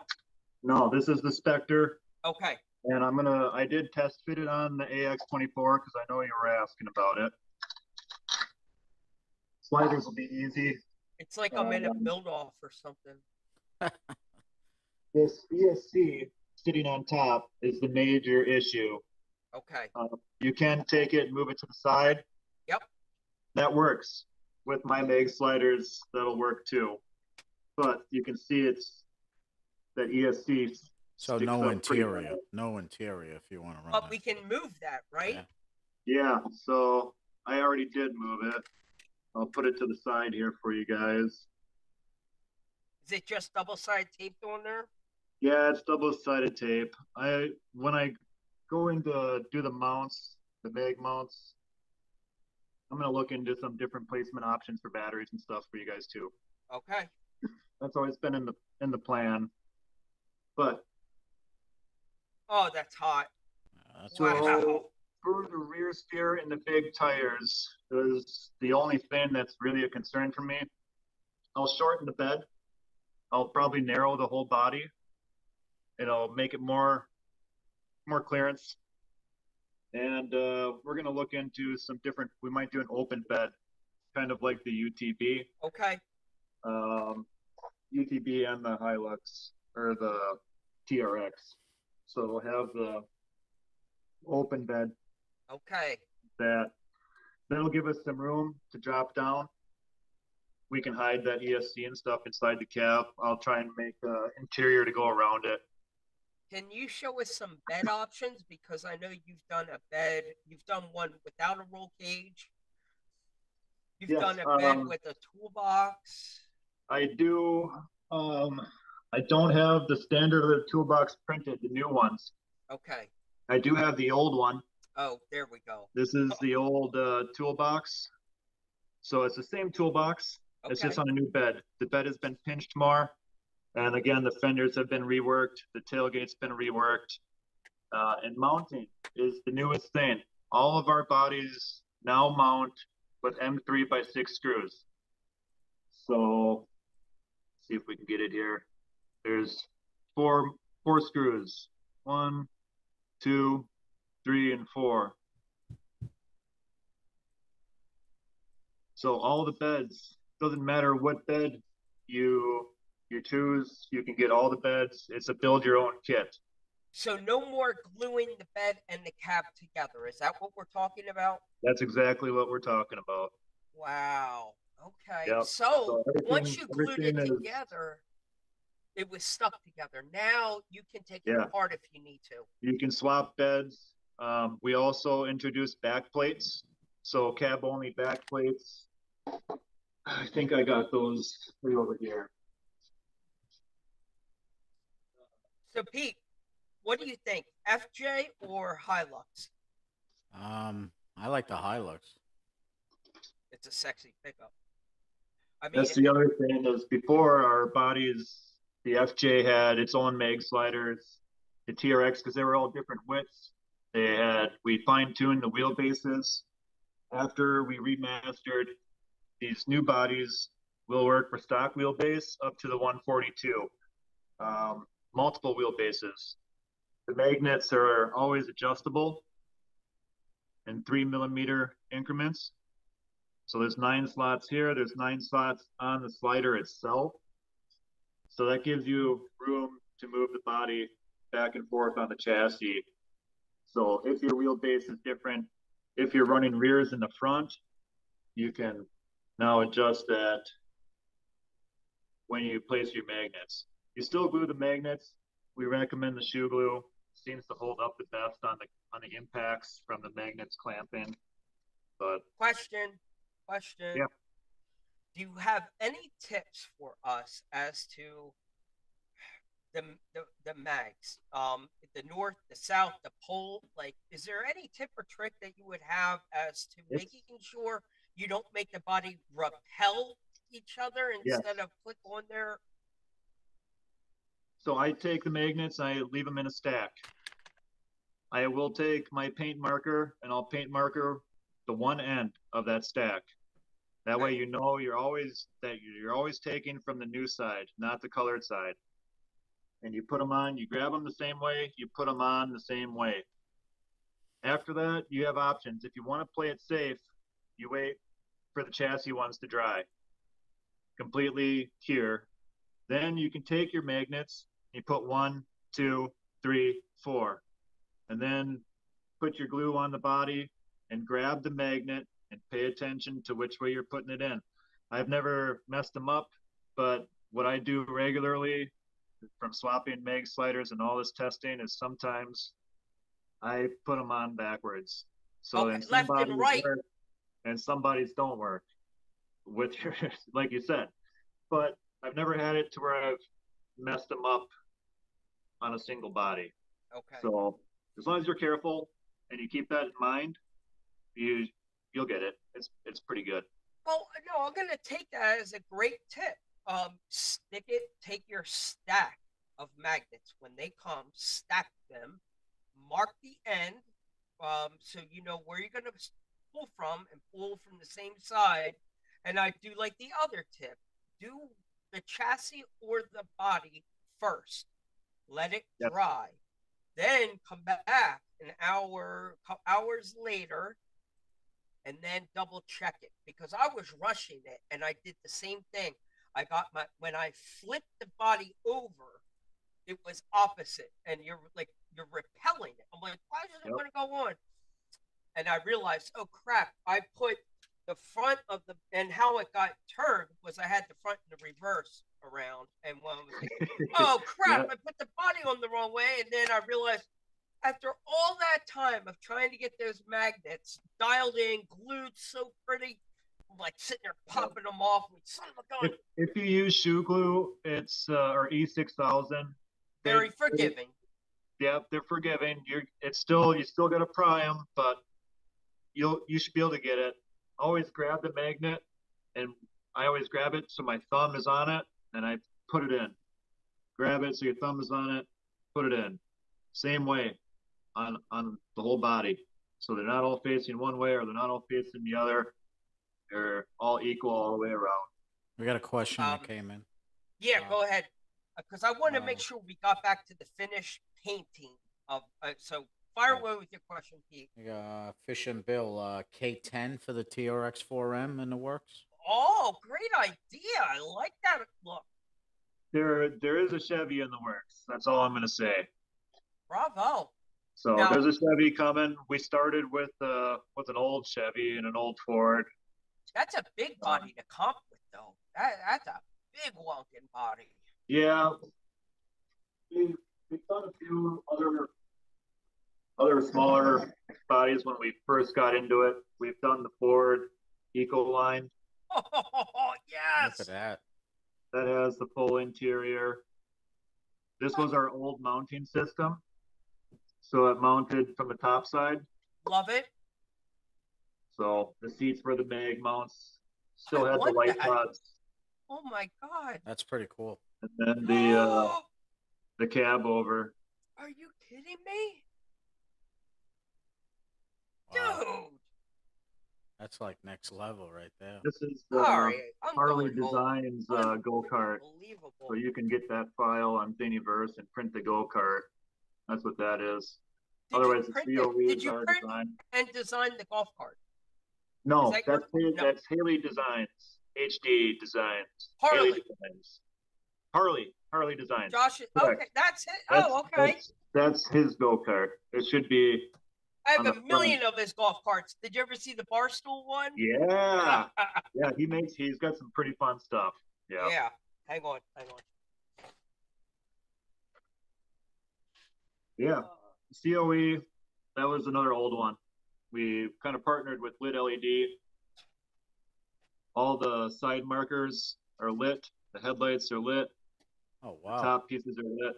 No, this is the Spectre. Okay. And I did test fit it on the AX24 because I know you were asking about it. Sliders will be easy. It's like I'm in a build-off or something. This ESC sitting on top is the major issue. Okay. You can take it and move it to the side. Yep. That works. With my Meg sliders, that'll work too. But you can see it's that ESC. So no interior. No interior if you want to run But we can move that, right? Yeah, so I already did move it. I'll put it to the side here for you guys. Is it just double-sided taped on there? Yeah, it's double-sided tape. When I go in to do the mounts, the Meg mounts, I'm gonna look into some different placement options for batteries and stuff for you guys too. Okay. That's always been in the plan. But oh, that's hot. So for the rear steer and the big tires is the only thing that's really a concern for me. I'll shorten the bed. I'll probably narrow the whole body. It'll make it more clearance. And we're gonna look into some different. We might do an open bed, kind of like the UTB. Okay. UTB and the Hilux or the TRX. So it'll have the open bed Okay. that'll give us some room to drop down. We can hide that ESC and stuff inside the cab. I'll try and make the interior to go around it. Can you show us some bed options? Because I know you've done a bed. You've done one without a roll cage. You've Yes, done a bed with a toolbox. I do. I don't have the standard of the toolbox printed, the new ones. Okay. I do have the old one. Oh, there we go. This is the old toolbox. So it's the same toolbox. Okay. It's just on a new bed. The bed has been pinched more. And again, the fenders have been reworked. The tailgate's been reworked. And mounting is the newest thing. All of our bodies now mount with M3x6 screws. So let's see if we can get it here. There's four screws. 1, 2, 3, and 4. So all the beds, doesn't matter what bed you choose, you can get all the beds. It's a build your own kit. So no more gluing the bed and the cab together. Is that what we're talking about? That's exactly what we're talking about. Wow. Okay. Yep. So once you glued it everything is- together, it was stuck together. Now you can take it Yeah. apart if you need to. You can swap beds. We also introduced back plates. So cab only back plates. I think I got those right over here. So Pete, what do you think? FJ or Hilux? I like the Hilux. It's a sexy pickup. I mean, That's the other thing is before our bodies, the FJ had its own mag sliders, the TRX, because they were all different widths. We fine-tuned the wheelbases. After we remastered, these new bodies will work for stock wheelbase up to the 142. Multiple wheelbases. The magnets are always adjustable in 3mm increments. So there's 9 slots here. There's 9 slots on the slider itself. So that gives you room to move the body back and forth on the chassis. So if your wheelbase is different, if you're running rears in the front, you can now adjust that when you place your magnets. You still glue the magnets. We recommend the shoe glue. Seems to hold up the best on the impacts from the magnets clamping. But question. Yeah. Do you have any tips for us as to the mags? The north, the south, the pole. Like, is there any tip or trick that you would have as to making sure you don't make the body repel each other instead of click on there? So I take the magnets, I leave them in a stack. I will take my paint marker and I'll paint marker the one end of that stack. That way you know you're always taking from the new side, not the colored side. And you put them on, you grab them the same way, you put them on the same way. After that, you have options. If you want to play it safe, you wait for the chassis ones to dry, completely cure. Then you can take your magnets, you put 1, 2, 3, 4, and then put your glue on the body and grab the magnet and pay attention to which way you're putting it in. I've never messed them up, but what I do regularly from swapping mag sliders and all this testing is sometimes I put them on backwards. So okay, left and right. Work and some bodies don't work with your, like you said. But I've never had it to where I've messed them up on a single body. Okay. So as long as you're careful and you keep that in mind, you'll get it. It's pretty good. Well, no, I'm gonna take that as a great tip. Stick it. Take your stack of magnets when they come. Stack them. Mark the end, so you know where you're gonna pull from and pull from the same side. And I do like the other tip. Do the chassis or the body first. Let it dry. Then come back an hours later, and then double check it, because I was rushing it and I did the same thing. when I flipped the body over, it was opposite, and you're repelling it. I'm like, why does it want to go on? And I realized, oh crap, I put the front of the, and how it got turned was I had the front and the reverse around, and when I was like, oh crap, I put the body on the wrong way, and then I realized after all that time of trying to get those magnets dialed in, glued so pretty, I'm like sitting there popping them off. Like, son of a gun. If you use shoe glue, it's or E6000. Very forgiving. They're forgiving. You still got to pry them, but you should be able to get it. Always grab the magnet, and I always grab it so my thumb is on it, and I put it in. Grab it so your thumb is on it, put it in. Same way on the whole body. So they're not all facing one way or they're not all facing the other. They're all equal all the way around. We got a question that came in. Yeah, go ahead. Because I want to make sure we got back to the finished painting of. So fire away with your question, Pete. Fish and Bill, K10 for the TRX 4M in the works. Oh, great idea! I like that look. There is a Chevy in the works. That's all I'm going to say. Bravo. So there's a Chevy coming. We started with an old Chevy and an old Ford. That's a big body to comp with, though. That's a big wonkin' body. Yeah, we've done a few other smaller bodies when we first got into it. We've done the Ford Eco line. Oh, yes. Look at that. That has the full interior. This was our old mounting system. So it mounted from the top side. Love it. So the seats were the mag mounts. Still had the light pods. Oh my God. That's pretty cool. And then the cab over. Are you kidding me? Wow. Dude. That's like next level right there. This is Harley Designs go-kart. Unbelievable. So you can get that file on Thingiverse and print the go-kart. That's what that is. Otherwise, it's VOE. Did you print and design the golf cart? No, that's Haley Designs. HD Designs. Harley. Haley Designs. Harley Designs. Josh, okay, that's it. Okay. That's his go-kart. It should be. I have a million of his golf carts. Did you ever see the Barstool one? Yeah. Yeah, he's got some pretty fun stuff. Yeah. Yeah. Hang on. Yeah. COE, that was another old one. We kind of partnered with Lit LED. All the side markers are lit. The headlights are lit. Oh, wow. The top pieces are lit.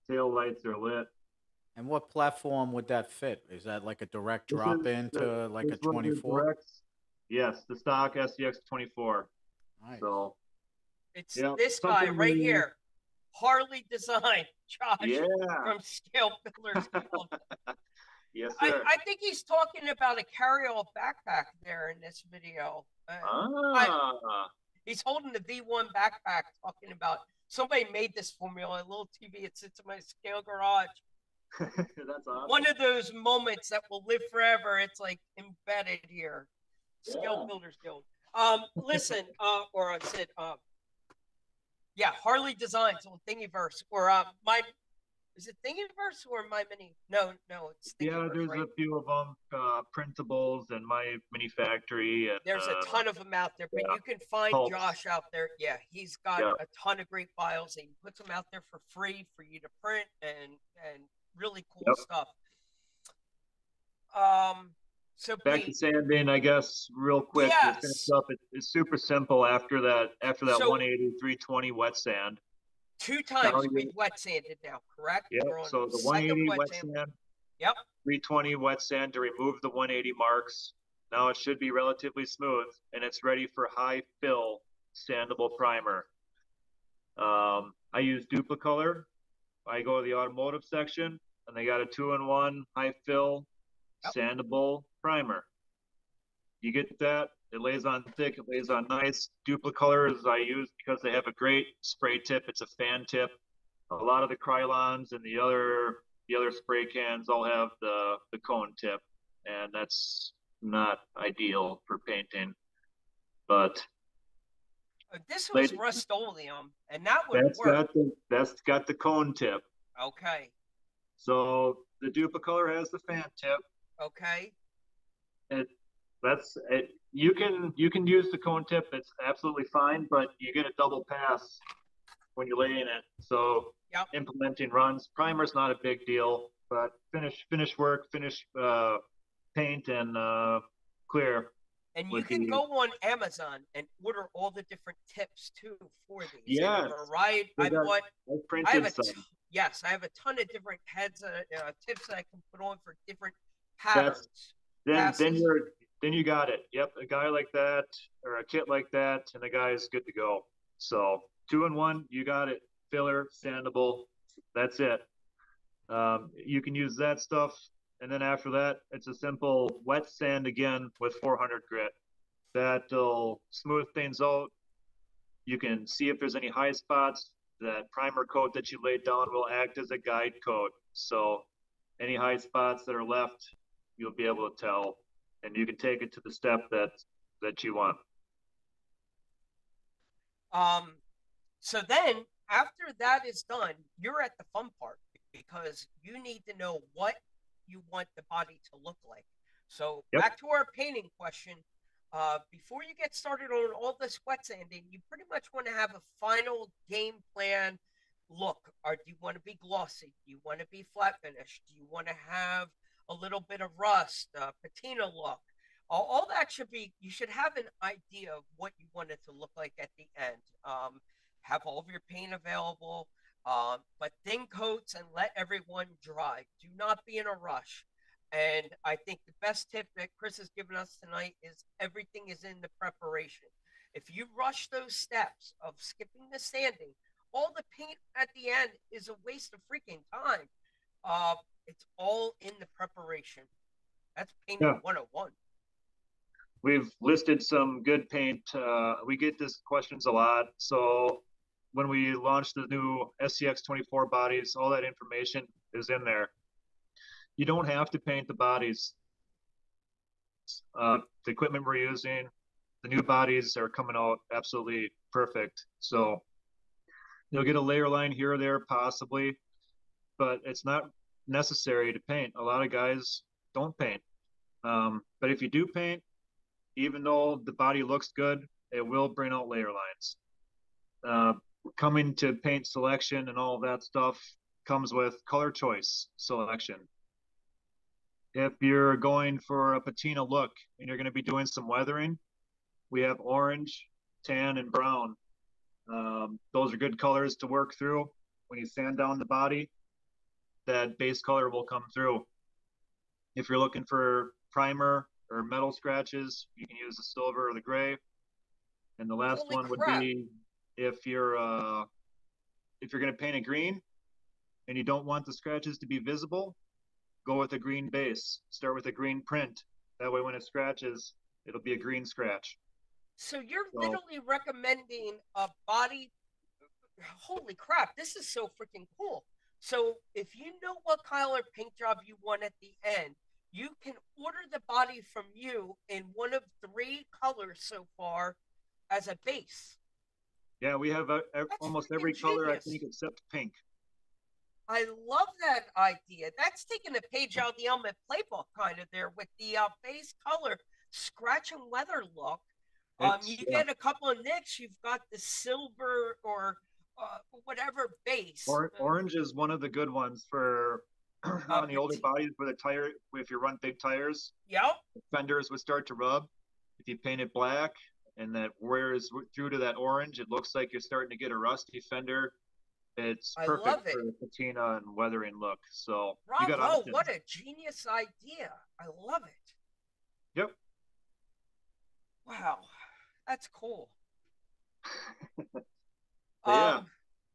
Tail lights are lit. And what platform would that fit? Is that like a direct drop into like a 24? Yes, the stock SDX 24. Nice. So it's this guy right here, Harley Design, Josh from Scale Builders Guild. Yes, sir. I think he's talking about a carryall backpack there in this video. He's holding the V1 backpack, talking about somebody made this for me on a little TV. It sits in my Scale garage. That's awesome. One of those moments that will live forever. It's like embedded here. Scale Builders Guild. Listen, or I said, Harley Designs on Thingiverse, or is it Thingiverse or My Mini? No, it's Thingiverse. Yeah, there's a few of them, printables and My Mini Factory. And, there's a ton of them out there, but you can find Josh out there. Yeah, he's got a ton of great files, and he puts them out there for free for you to print and really cool stuff. So back to sanding, I guess, real quick. Yes. This stuff is super simple after that 180 320 wet sand. 2 times we wet sanded now, correct? Yep. So the 180 wet sand. Yep. 320 wet sand to remove the 180 marks. Now it should be relatively smooth, and it's ready for high fill sandable primer. I use Duplicolor. I go to the automotive section, and they got a 2-in-1 high fill sandable primer. You get that, it lays on thick, it lays on nice. Duplicolors I use because they have a great spray tip. It's a fan tip. A lot of the Krylons and the other spray cans all have the cone tip, and that's not ideal for painting. But This was Lady- Rust-Oleum, and that would work. That's got the cone tip. Okay. So the Duplicolor has the fan tip. Okay. That's it. You can use the cone tip. It's absolutely fine, but you get a double pass when you're laying it. So Yep. implementing runs, primer's not a big deal, but finish work, paint and clear. And you would can be- go on Amazon and order all the different tips too for these. Yes. Right. They got- I printed have some. yes, I have a ton of different heads, tips that I can put on for different patterns. Then you got it. Yep, a guy like that or a kit like that, and the guy is good to go. So 2-in-1, you got it. Filler, sandable, that's it. You can use that stuff, and then after that, it's a simple wet sand again with 400 grit. That'll smooth things out. You can see if there's any high spots. That primer coat that you laid down will act as a guide coat. So any high spots that are left, you'll be able to tell, and you can take it to the step that you want. So then after that is done, you're at the fun part because you need to know what you want the body to look like. So Yep. back to our painting question. Before you get started on all this wet sanding, you pretty much want to have a final game plan look. Or do you want to be glossy? Do you want to be flat finish? Do you want to have a little bit of rust, patina look? All that should be, you should have an idea of what you want it to look like at the end. Have all of your paint available, but thin coats and let everyone dry. Do not be in a rush. And I think the best tip that Chris has given us tonight is everything is in the preparation. If you rush those steps of skipping the sanding, all the paint at the end is a waste of freaking time. It's all in the preparation. That's painting 101. We've listed some good paint. We get these questions a lot. So when we launched the new SCX24 bodies, all that information is in there. You don't have to paint the bodies. The equipment we're using, the new bodies are coming out absolutely perfect. So you'll get a layer line here or there possibly, but it's not necessary to paint. A lot of guys don't paint. But if you do paint, even though the body looks good, it will bring out layer lines. Coming to paint selection and all that stuff comes with color choice selection. If you're going for a patina look and you're going to be doing some weathering, we have orange, tan, and brown. Those are good colors to work through. When you sand down the body, that base color will come through. If you're looking for primer or metal scratches, you can use the silver or the gray. And the last Holy one would crap. be if you're going to paint a green and you don't want the scratches to be visible, go with a green base. Start with a green print. That way when it scratches, it'll be a green scratch. So you're literally recommending a body. Holy crap, this is so freaking cool. So if you know what color paint job you want at the end, you can order the body from you in one of 3 colors so far as a base. Yeah, we have almost every freaking color, I genius. think, except pink. I love that idea. That's taking a page out of the Element Playbook kind of there with the base color scratch and weather look. You get a couple of nicks. You've got the silver or whatever base. Orange is one of the good ones for on the older bodies for the tire. If you run big tires, Yep. the fenders would start to rub. If you paint it black and that wears through to that orange, it looks like you're starting to get a rusty fender. It's I perfect love for it. the patina and weathering look. So you got Bravo, options. what a genius idea. I love it. Yep. Wow, that's cool. Yeah.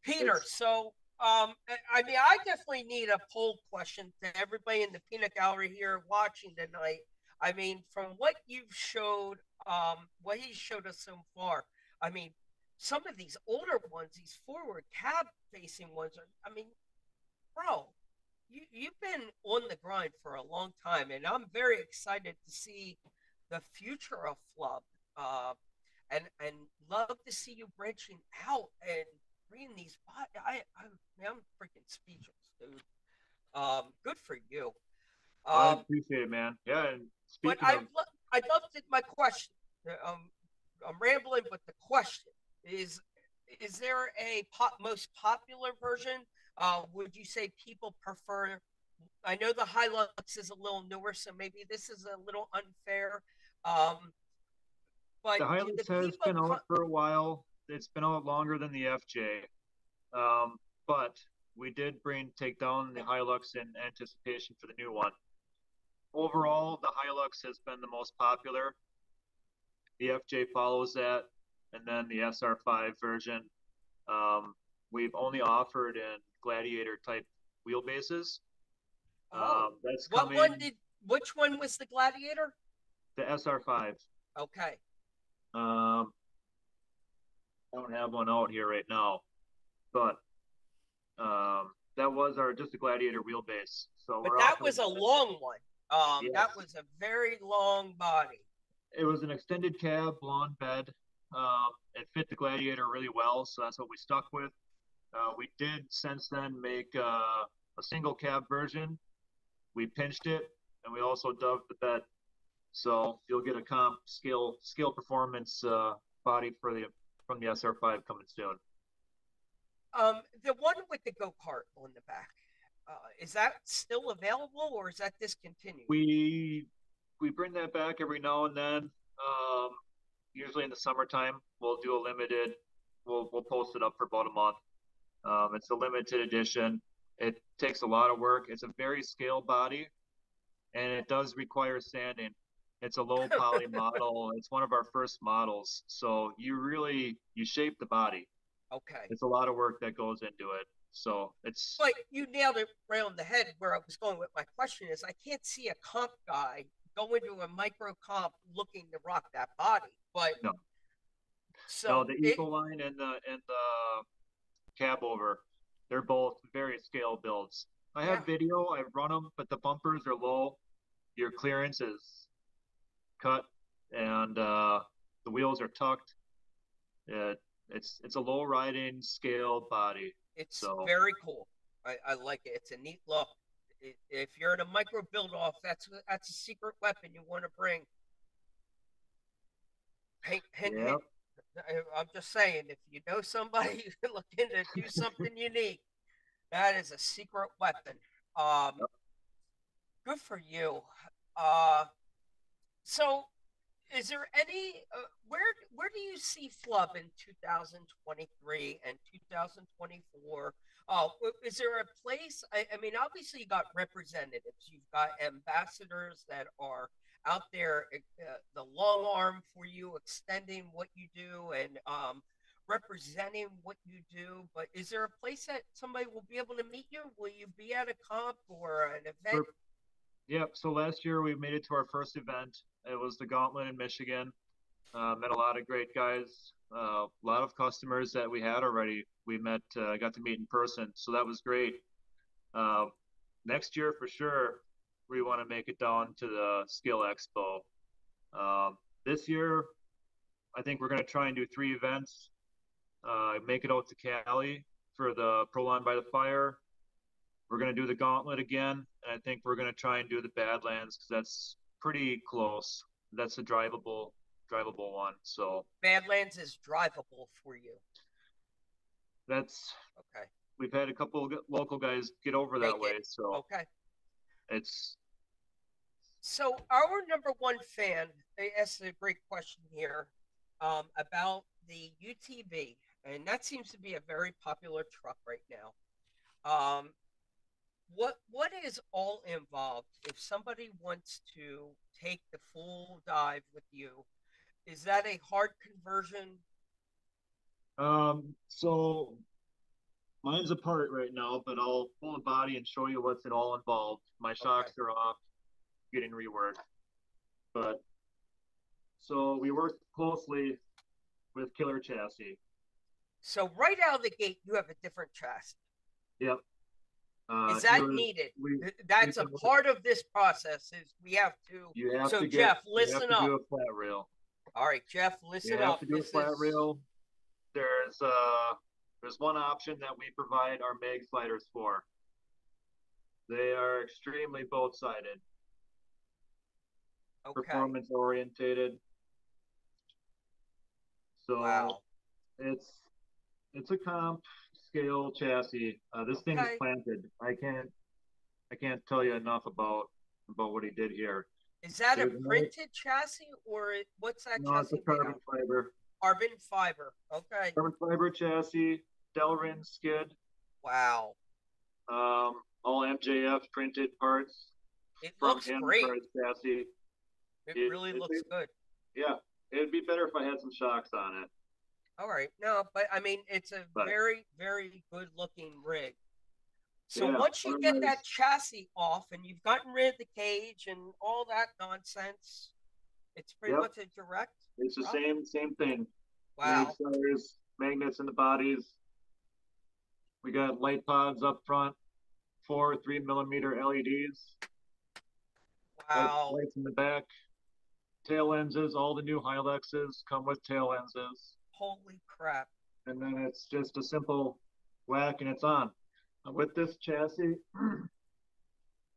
Peter, so I mean, I definitely need a poll question to everybody in the peanut gallery here watching tonight. I mean, from what you've showed, what he showed us so far, I mean, some of these older ones, these forward cab facing ones are, I mean, bro, you've been on the grind for a long time, and I'm very excited to see the future of Flub. and love to see you branching out and bringing these. I'm freaking speechless, dude. Good for you. I appreciate it, man. Yeah, and But speaking of, I love my question. I'm rambling, but the question is there a most popular version? Would you say people prefer? I know the Hilux is a little newer, so maybe this is a little unfair. But the do Hilux the has people been out for a while. It's been out longer than the FJ. But we did take down the Hilux in anticipation for the new one. Overall, the Hilux has been the most popular. The FJ follows that, and then the SR5 version. We've only offered in Gladiator type wheelbases. That's coming. Which one was the Gladiator? The SR5. Okay. I don't have one out here right now, but that was just a Gladiator wheelbase. So, but that was a long one. Yes. That was a very long body. It was an extended cab, blonde bed. It fit the Gladiator really well, so that's what we stuck with. We did since then make a single cab version. We pinched it, and we also doved the bed. So you'll get a comp scale performance body from the SR5 coming soon. The one with the go-kart on the back, is that still available or is that discontinued? We bring that back every now and then. Usually in the summertime, we'll do a limited. We'll post it up for about a month. It's a limited edition. It takes a lot of work. It's a very scale body, and it does require sanding. It's a low poly model. It's one of our first models. So you shape the body. Okay. It's a lot of work that goes into it. So it's. But you nailed it right on the head. Where I was going with my question is, I can't see a comp guy go into a micro comp looking to rock that body. But no. So no, the Ecoline and the cab over, they're both very scale builds. I have video. I've run them, but the bumpers are low. Your clearance is cut, and the wheels are tucked. It's a low riding scale body. It's very cool. I like it. It's a neat look. If you're in a micro build off, that's a secret weapon you want to bring. Hint. I'm just saying, if you know somebody looking to do something unique, that is a secret weapon. Good for you. So is there any where do you see Flub in 2023 and 2024? Is there a place? I mean, obviously you got representatives, you've got ambassadors that are out there, the long arm for you, extending what you do and representing what you do. But is there a place that somebody will be able to meet you? Will you be at a comp or an event? Yep. So last year we made it to our first event. It was the Gauntlet in Michigan. Met a lot of great guys. A lot of customers that we had already. We got to meet in person. So that was great. Next year for sure, we want to make it down to the Skill Expo. This year, I think we're going to try and do 3 events. Make it out to Cali for the Pro Lawn by the Fire. We're going to do the Gauntlet again, and I think we're going to try and do the Badlands because that's pretty close. That's a drivable one. So Badlands is drivable for you. That's okay. We've had a couple of local guys get over that way. So okay. It's so our number one fan asked a great question here about the UTV, and that seems to be a very popular truck right now. What is all involved if somebody wants to take the full dive with you? Is that a hard conversion? So mine's apart right now, but I'll pull the body and show you what's all involved. My shocks are off, getting reworked. But so we work closely with Killer Chassis. So right out of the gate, you have a different chassis. Yep. Is that needed? That's a part of this process. Is we have to. You have so to Jeff, listen up. Do a flat rail. All right, Jeff, You listen have up. to do a This flat is reel. There's one option that we provide our mag sliders for. They are extremely both-sided, okay. performance orientated. So Wow. it's a comp scale chassis. This thing is Okay. planted. I can't tell you enough about what he did here. Is that a There's no- printed chassis or what's that No, it's chassis a made carbon of? fiber. Carbon fiber. Okay. Carbon fiber chassis, Delrin skid, Wow. all MJF printed parts It from looks him great. for his chassis. It It- really it- looks good. Yeah, it'd be better if I had some shocks on it. All right. No, but I mean, it's a But- very, very good looking rig. So Yeah, once you get that otherwise- chassis off and you've gotten rid of the cage and all that nonsense, it's pretty Yep. much a direct. It's the drop? same thing. Wow. Mag sliders, magnets in the bodies. We got light pods up front, 4 3mm LEDs. Wow. Lights in the back. Tail lenses, all the new Hiluxes come with tail lenses. Holy crap. And then it's just a simple whack and it's on. With this chassis,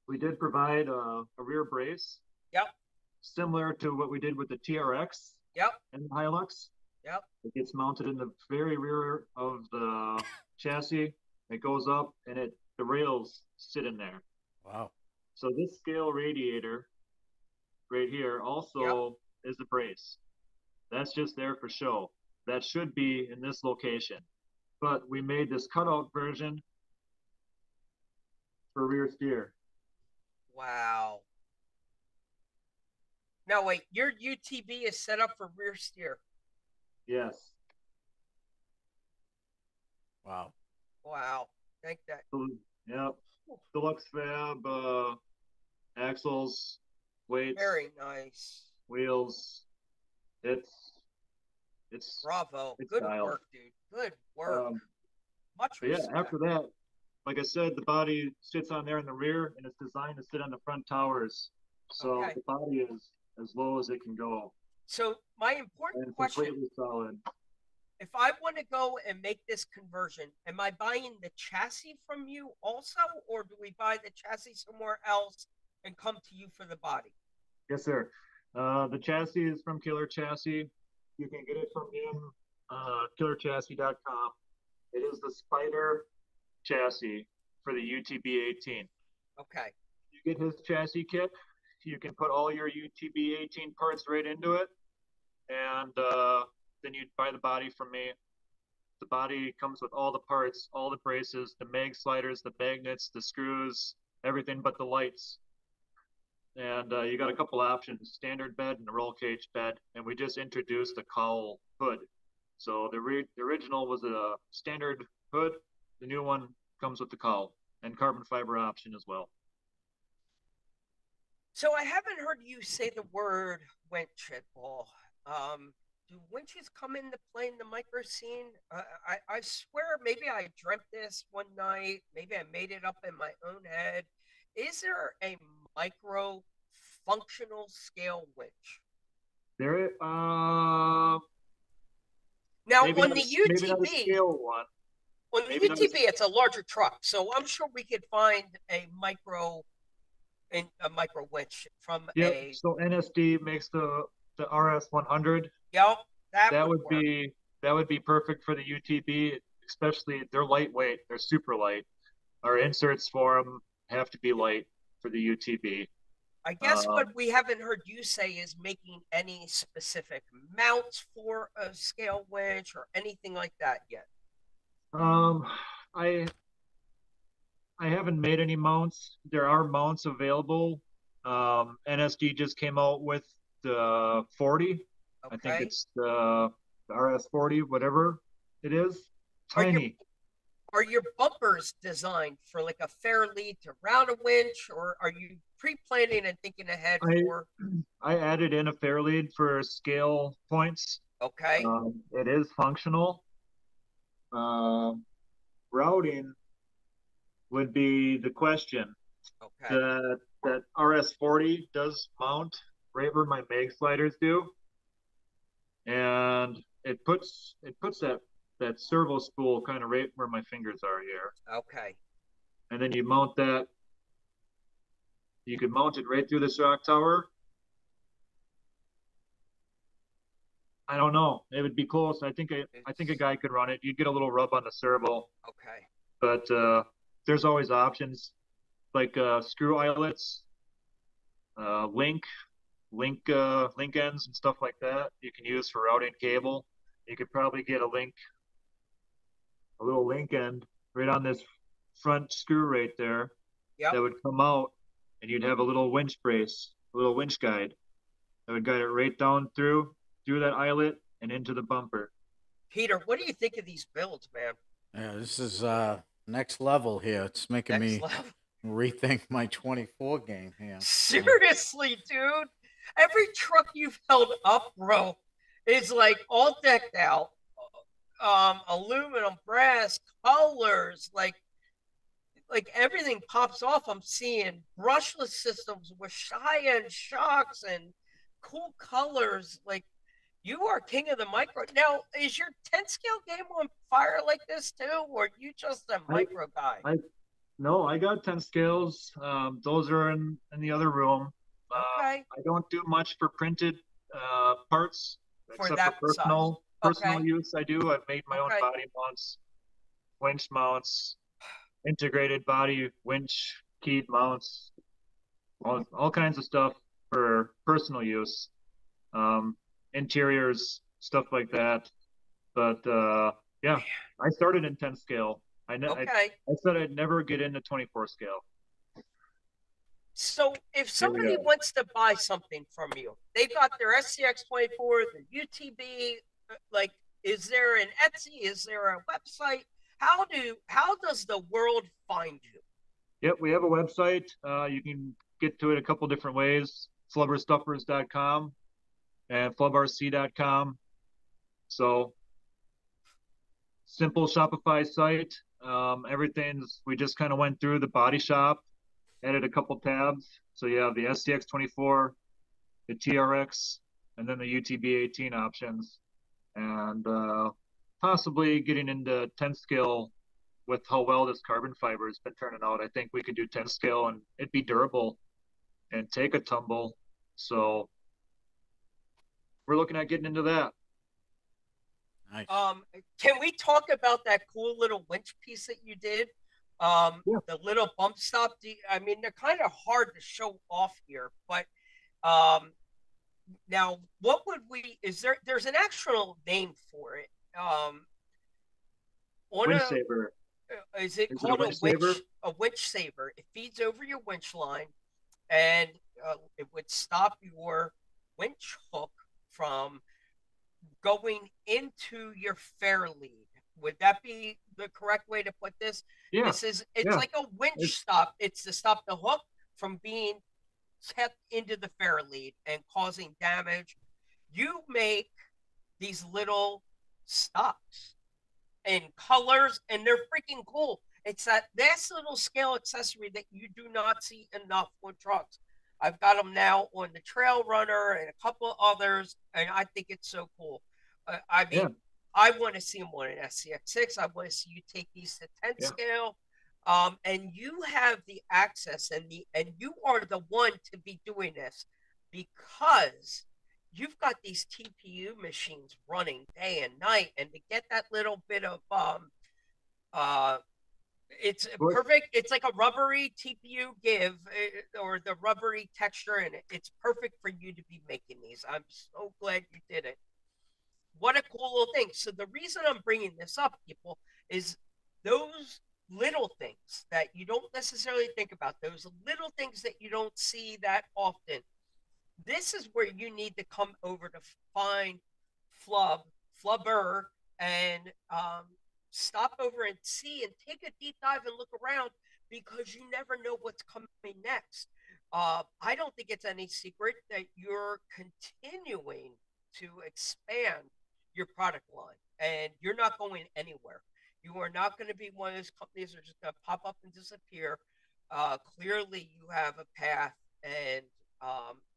we did provide a rear brace. Yep. Similar to what we did with the TRX Yep. and the Hilux. Yep. It gets mounted in the very rear of the chassis. It goes up and the rails sit in there. Wow. So this scale radiator right here also is a brace. That's just there for show. That should be in this location. But we made this cutout version for rear steer. Wow. Now wait, your UTV is set up for rear steer. Yes. Wow. Wow. Thank that. So, yep. Deluxe fab, axles, weights, Very nice. wheels. It's Bravo. It's Good dialed. work, dude. Good work. Much But yeah, respect. after that, like I said, the body sits on there in the rear and it's designed to sit on the front towers. So Okay. the body is as low as it can go So my important and question, completely solid. if I want to go and make this conversion, am I buying the chassis from you also, or do we buy the chassis somewhere else and come to you for the body? Yes, sir. The chassis is from Killer Chassis. You can get it from him, killerchassis.com. It is the Spider chassis for the UTB 18. Okay. You get his chassis kit. You can put all your UTB 18 parts right into it, and then you buy the body from me. The body comes with all the parts, all the braces, the mag sliders, the magnets, the screws, everything but the lights. And you got a couple options: standard bed and a roll cage bed. And we just introduced the cowl hood. So the original was a standard hood. The new one comes with the cowl and carbon fiber option as well. So I haven't heard you say the word winch at all. Do winches come into play in the micro scene? I swear maybe I dreamt this one night. Maybe I made it up in my own head. Is there a micro functional scale winch? There, Now maybe on not the a- maybe not a UTV, scale one. on the maybe not a- UTV, it's a larger truck, so I'm sure we could find a micro winch from Yep. a. So NSD makes the RS 100. Yep, That would would be perfect for the UTB, especially they're lightweight. They're super light. Our inserts for them have to be light for the UTB. I guess what we haven't heard you say is making any specific mounts for a scale winch or anything like that yet. I haven't made any mounts. There are mounts available. NSD just came out with the 40. Okay. I think it's the RS 40, whatever it is. Are your- Tiny. Are your bumpers designed for like a fair lead to round a winch, or are you pre-planning and thinking ahead for? I added in a fair lead for scale points. Okay. It is functional. Routing would be the question. Okay. That RS 40 does mount right where my mag sliders do. and it puts that servo spool kind of right where my fingers are here. Okay. And then you mount that. You can mount it right through this rock tower. I don't know. It would be close. I think a guy could run it. You'd get a little rub on the servo. Okay. But there's always options like screw eyelets, link ends and stuff like that. You can use for routing cable. You could probably get a little link end right on this front screw right there. Yep. That would come out, and you'd have a little winch brace, a little winch guide that would guide it right down through that eyelet and into the bumper. Peter, what do you think of these builds, man? Yeah, this is next level here. It's making Next me level. rethink my 24 game here. Seriously, dude. Every truck you've held up, bro, is like all decked out. Aluminum, brass, colors, like everything pops off. I'm seeing brushless systems with Cheyenne shocks and cool colors. Like, you are king of the micro. Now, is your 10 scale game on fire like this too, or are you just a micro guy? No, I got 10 scales. Those are in the other room. Okay. I don't do much for printed parts For except that for personal Okay. use. I do. I've made my own Okay. body mounts, winch mounts, integrated body winch keyed mounts, all kinds of stuff for personal use, interiors, stuff like that. But yeah, I started in 10 scale. Okay. I said I'd never get into 24 scale. So if somebody wants to buy something from you, they've got their SCX24, the UTB, like, is there an Etsy? Is there a website? How does the world find you? Yep, we have a website. You can get to it a couple different ways. flubberstuffers.com and flubrc.com. So simple Shopify site. We just kind of went through the body shop, added a couple tabs. So you have the SCX24, the TRX, and then the UTB18 options. And possibly getting into 10 scale with how well this carbon fiber has been turning out. I think we could do 10 scale and it'd be durable and take a tumble. So we're looking at getting into that. Nice. Can we talk about that cool little winch piece that you did? Yeah. The little bump stop. I mean, they're kind of hard to show off here, but now what would there's an actual name for it. Winch saver. Is it called a winch saver? It feeds over your winch line, and it would stop your winch hook from going into your fair lead. Would that be the correct way to put this? Yeah. It's like a winch stop. It's to stop the hook from being kept into the fair lead and causing damage. You make these little stops in colors, and they're freaking cool. It's that nice little scale accessory that you do not see enough with trucks. I've got them now on the Trail Runner and a couple of others, and I think it's so cool. I mean, I want to see them on an SCX6. I want to see you take these to 10 scale. And you have the access and you are the one to be doing this because you've got these TPU machines running day and night, and to get that little bit of it's perfect. It's like a rubbery TPU give or the rubbery texture, and it's perfect for you to be making these. I'm so glad you did it. What a cool little thing. So the reason I'm bringing this up, people, is those little things that you don't necessarily think about, those little things that you don't see that often. This is where you need to come over to find Flubber, and stop over and see and take a deep dive and look around, because you never know what's coming next. I don't think it's any secret that you're continuing to expand your product line, and you're not going anywhere. You are not going to be one of those companies that are just going to pop up and disappear. Clearly, you have a path, and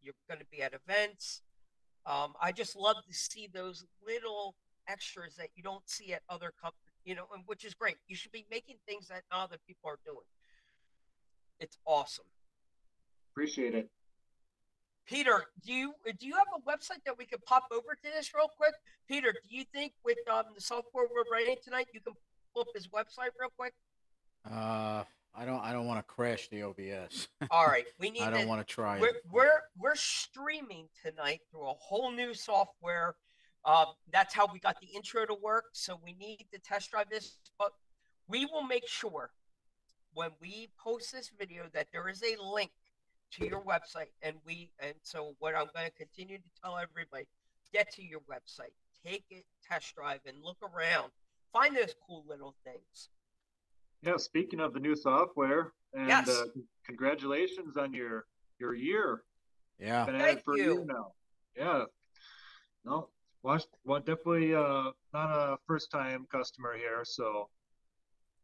you're going to be at events. I just love to see those little extras that you don't see at other companies, and which is great. You should be making things that not other people are doing. It's awesome. Appreciate it. Peter, do you have a website that we could pop over to this real quick? Peter, do you think with the software we're writing tonight, you can pull up his website real quick? I don't want to crash the OBS. All right, we need. I don't want to try we're, it. We're streaming tonight through a whole new software. That's how we got the intro to work. So we need to test drive this, but we will make sure when we post this video that there is a link to your website, and so what I'm going to continue to tell everybody: get to your website, take it, test drive, and look around, find those cool little things. Yeah, speaking of the new software, and yes. Congratulations on your year. Yeah, been at it for a year now. Yeah, no, definitely not a first time customer here, so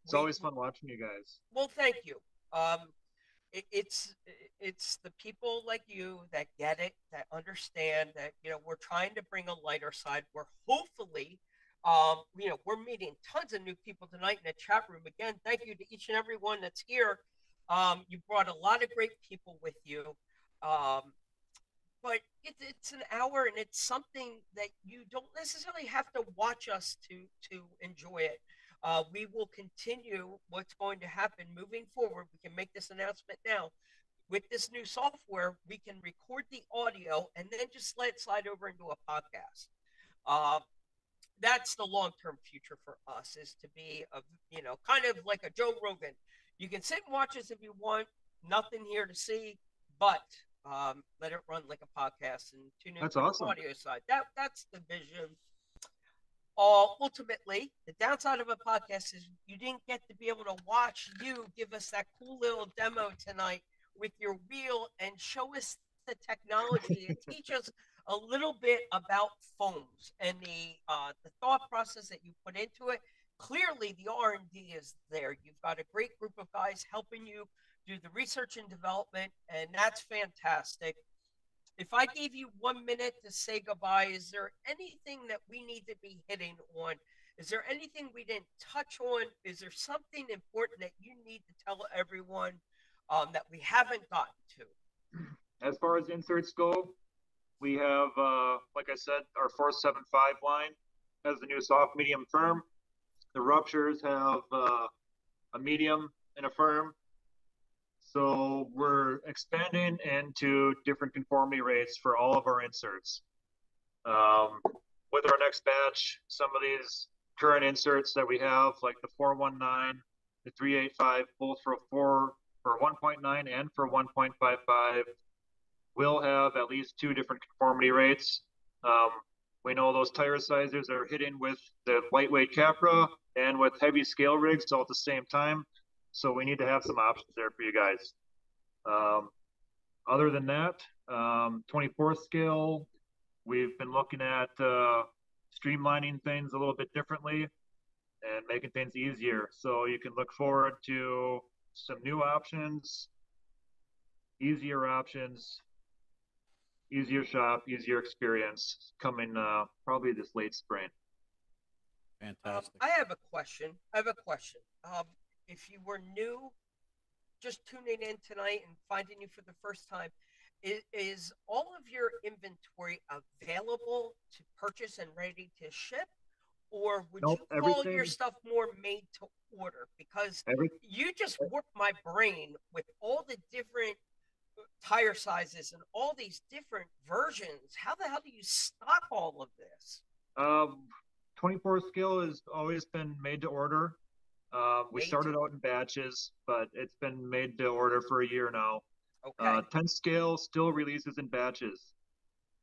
it's always fun watching you guys. Well, thank you. It's the people like you that get it, that understand that we're trying to bring a lighter side. We're hopefully. We're meeting tons of new people tonight in the chat room. Again, thank you to each and every one that's here. You brought a lot of great people with you. But it's an hour, and it's something that you don't necessarily have to watch us to enjoy it. We will continue what's going to happen moving forward. We can make this announcement now. With this new software, we can record the audio and then just let it slide over into a podcast. That's the long-term future for us, is to be kind of like a Joe Rogan. You can sit and watch us if you want. Nothing here to see, but let it run like a podcast and tune in to the audio side. That's the vision. Ultimately, the downside of a podcast is you didn't get to be able to watch you give us that cool little demo tonight with your wheel and show us the technology and teach us a little bit about foams and the thought process that you put into it. Clearly, the R&D is there. You've got a great group of guys helping you do the research and development, and that's fantastic. If I gave you 1 minute to say goodbye, is there anything that we need to be hitting on? Is there anything we didn't touch on? Is there something important that you need to tell everyone that we haven't gotten to? As far as inserts go, we have, like I said, our 475 line has the new soft, medium, firm. The ruptures have a medium and a firm. So we're expanding into different conformity rates for all of our inserts. With our next batch, some of these current inserts that we have, like the 419, the 385, both for 1.9 and for 1.55, will have at least 2 different conformity rates. We know those tire sizes are hitting with the lightweight Capra and with heavy scale rigs all at the same time. So we need to have some options there for you guys. Other than that, 24th scale, we've been looking at streamlining things a little bit differently and making things easier. So you can look forward to some new options, easier options, easier shop, easier experience coming probably this late spring. Fantastic. I have a question. If you were new, just tuning in tonight and finding you for the first time, is all of your inventory available to purchase and ready to ship? Or would you call your stuff more made to order? Because you just warped my brain with all the different tire sizes and all these different versions. How the hell do you stock all of this? 24 scale has always been made to order. We started out in batches, but it's been made to order for a year now. Okay. 10 scale still releases in batches,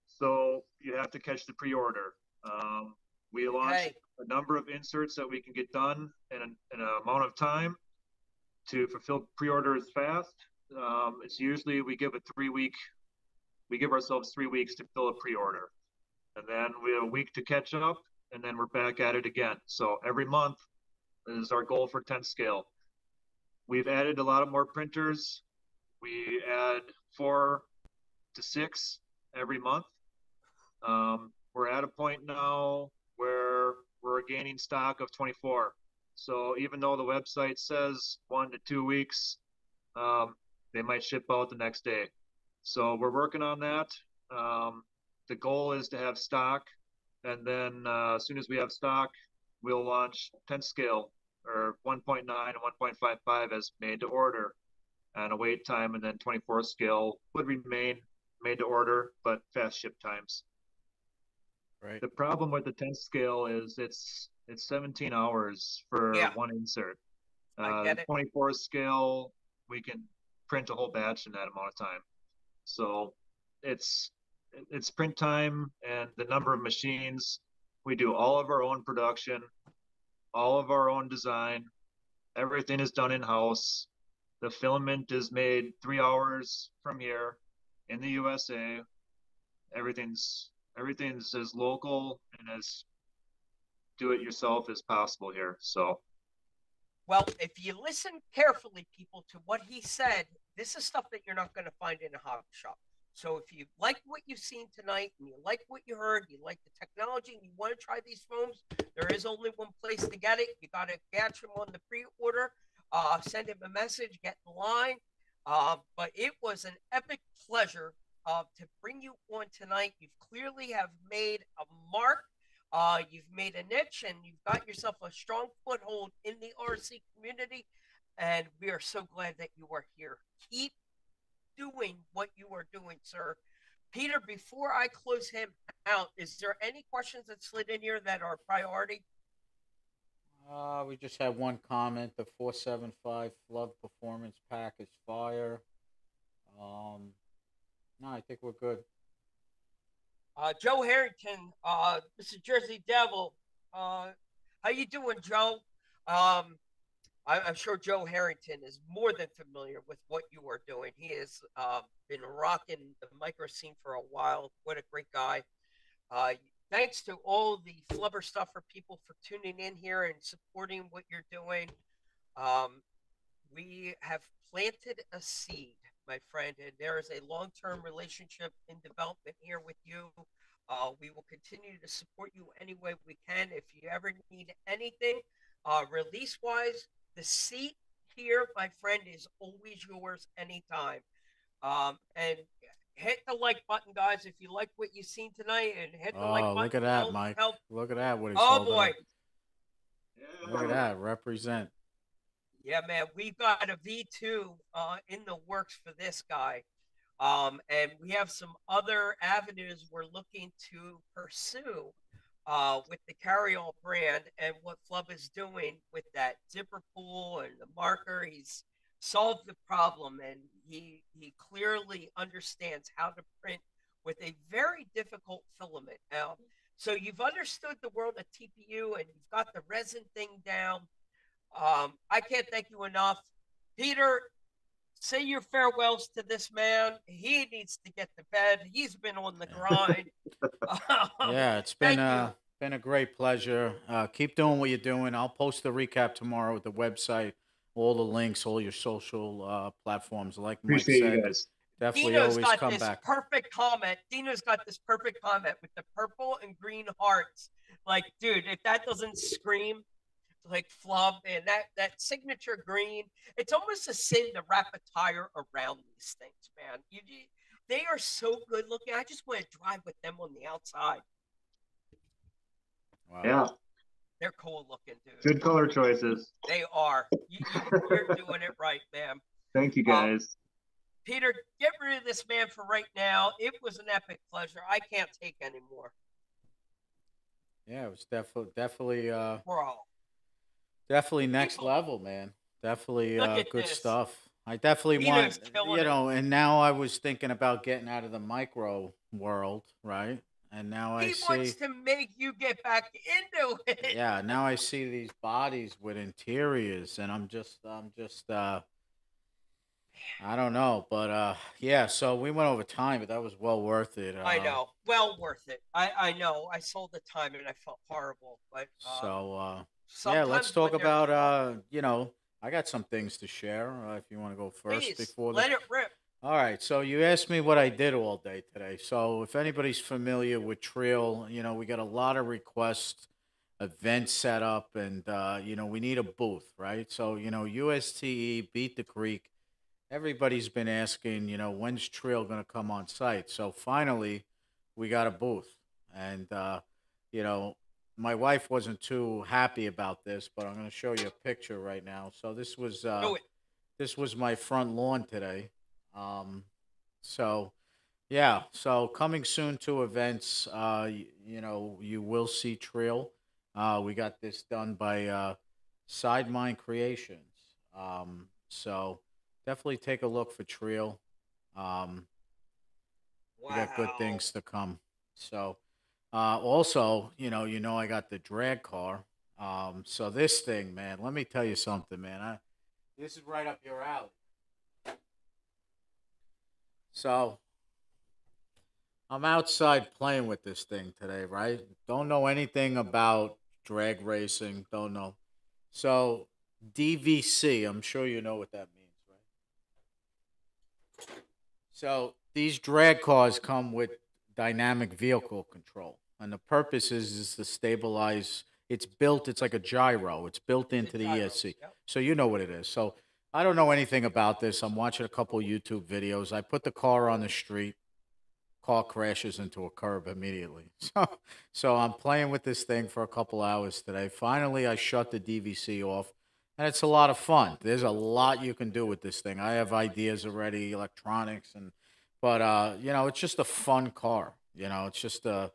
so you have to catch the pre-order. We launched a number of inserts that we can get done in an amount of time to fulfill pre-orders fast. It's usually we give ourselves 3 weeks to fill a pre-order, and then we have a week to catch up, and then we're back at it again. So every month is our goal for 10 scale. We've added a lot of more printers. We add 4 to 6 every month. We're at a point now where we're gaining stock of 24. So even though the website says 1 to 2 weeks, they might ship out the next day. So we're working on that. The goal is to have stock, and then as soon as we have stock, we'll launch 10 scale or 1.9 and 1.55 as made to order, and a wait time, and then 24 scale would remain made to order, but fast ship times. Right. The problem with the 10 scale is it's 17 hours for one insert. I get The it. 24 scale, we can print a whole batch in that amount of time. So it's print time and the number of machines. We do all of our own production, all of our own design. Everything is done in-house. The filament is made 3 hours from here in the USA. Everything's as local and as do-it-yourself as possible here. So, well, if you listen carefully, people, to what he said, this is stuff that you're not going to find in a hobby shop. So if you like what you've seen tonight and you like what you heard, you like the technology, and you want to try these foams, there is only one place to get it. You got to catch him on the pre-order. Send him a message, get in line. But it was an epic pleasure to bring you on tonight. You clearly have made a mark. You've made a niche, and you've got yourself a strong foothold in the RC community. And we are so glad that you are here. Keep doing what you are doing, sir. Peter, before I close him out, is there any questions that slid in here that are priority? We just had one comment. The 475 Flub Performance Pack is fire. No, I think we're good. Joe Harrington, Mr. Jersey Devil. How you doing, Joe? I'm sure Joe Harrington is more than familiar with what you are doing. He has been rocking the micro scene for a while. What a great guy. Thanks to all the Flubber Stuffer people for tuning in here and supporting what you're doing. We have planted a seed, my friend, and there is a long-term relationship in development here with you. We will continue to support you any way we can. If you ever need anything, release-wise, the seat here, my friend, is always yours anytime. And hit the like button, guys, if you like what you've seen tonight, and hit the like button. Look at that, Mike. Help. Look at that. What he's Oh, holding boy. up. Look at that. Represent. Yeah, man, we've got a V2 in the works for this guy. And we have some other avenues we're looking to pursue with the Carryall brand and what Flub is doing with that zipper pool and the marker. He's solved the problem, and he clearly understands how to print with a very difficult filament. So you've understood the world of TPU, and you've got the resin thing down. I can't thank you enough. Peter, say your farewells to this man. He needs to get to bed. He's been on the grind. Yeah, it's been a great pleasure. Keep doing what you're doing. I'll post the recap tomorrow with the website, all the links, all your social platforms. Like Mike appreciate said, you guys. definitely Dino's always got come this back. perfect comment. Dino's got this perfect comment with the purple and green hearts. Like, dude, if that doesn't scream like Flub, and that signature green, it's almost a sin to wrap a tire around these things, man. They are so good looking. I just want to drive with them on the outside. Wow. Yeah, They're cool looking, dude. good color choices. They are. You're doing it right, man. Thank you, guys. Peter, get rid of this man for right now. It was an epic pleasure. I can't take anymore. Yeah, it was definitely Bro. definitely next level, man. Definitely Look at good this. stuff. I definitely Peter's want, killing you it. know, and now I was thinking about getting out of the micro world, right? And now I He see, wants to make you get back into it. yeah, now I see these bodies with interiors, and I'm just, I don't know, but yeah. So we went over time, but that was well worth it. I know. Well worth it. I know. I sold the time and I felt horrible. But Yeah, let's talk when they're- about you know, I got some things to share if you want to go first Please, before let it rip. All right, so you asked me what I did all day today. So if anybody's familiar with Treal, we got a lot of requests, events set up, and we need a booth, right? So USTE, Beat the Creek, everybody's been asking, when's Treal going to come on site? So finally, we got a booth, and you know, my wife wasn't too happy about this, but I'm going to show you a picture right now. So Do it. this was my front lawn today. Um, so yeah, so coming soon to events, you will see Trill. We got this done by Sidemine Creations. So definitely take a look for Trill. Um, we got good Wow. things to come. So also, I got the drag car. So this thing, man, let me tell you something, man. This is right up your alley. So I'm outside playing with this thing today, right? Don't know anything about drag racing. Don't know. So DVC, I'm sure you know what that means, right? So these drag cars come with dynamic vehicle control, and the purpose is to stabilize. It's built. It's like a gyro. It's built The into the gyros. ESC. Yep. So you know what it is. So I don't know anything about this. I'm watching a couple YouTube videos. I put the car on the street. Car crashes into a curb immediately. So I'm playing with this thing for a couple hours today. Finally, I shut the DVC off, and it's a lot of fun. There's a lot you can do with this thing. I have ideas already, electronics, but it's just a fun car. It's just a.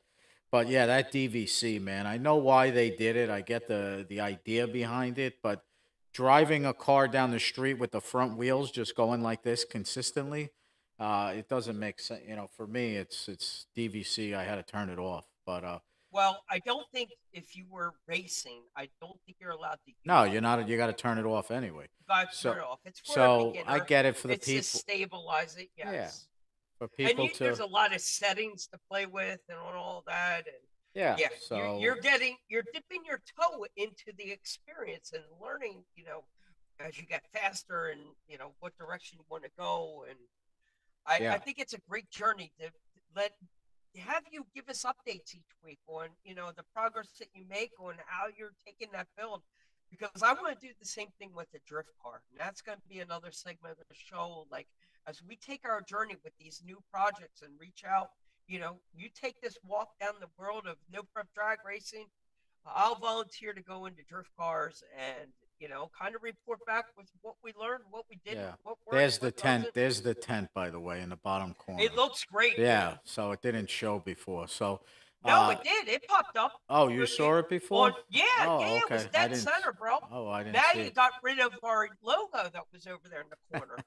But yeah, that DVC, man, I know why they did it. I get the idea behind it, but driving a car down the street with the front wheels just going like this consistently, it doesn't make sense. For me, it's DVC. I had to turn it off. But Well, I don't think if you were racing, I don't think you're allowed to no, use you're it. not. You got to turn it off anyway. You got to So turn it off. It's for a I beginner. get it for the It's to people. stabilize it. Yeah, Yes. for And people there's to. a lot of settings to play with and on all that. And Yeah. yeah, So you're dipping your toe into the experience and learning, as you get faster and what direction you want to go. And I yeah, think it's a great journey to let have you give us updates each week on the progress that you make on how you're taking that build, because I want to do the same thing with the drift car, and that's going to be another segment of the show. Like, as we take our journey with these new projects and reach out, you take this walk down the world of no prep drag racing. I'll volunteer to go into drift cars and kind of report back with what we learned, what we did, yeah. what worked, There's the what tent. doesn't. There's the tent, by the way, in the bottom corner. It looks great. Yeah. So it didn't show before. So, No, it did. It popped up. oh, you saw it before? Yeah, Oh, yeah, it was okay. I dead didn't. center, bro. Oh, I didn't Now see you it. got rid of our logo that was over there in the corner.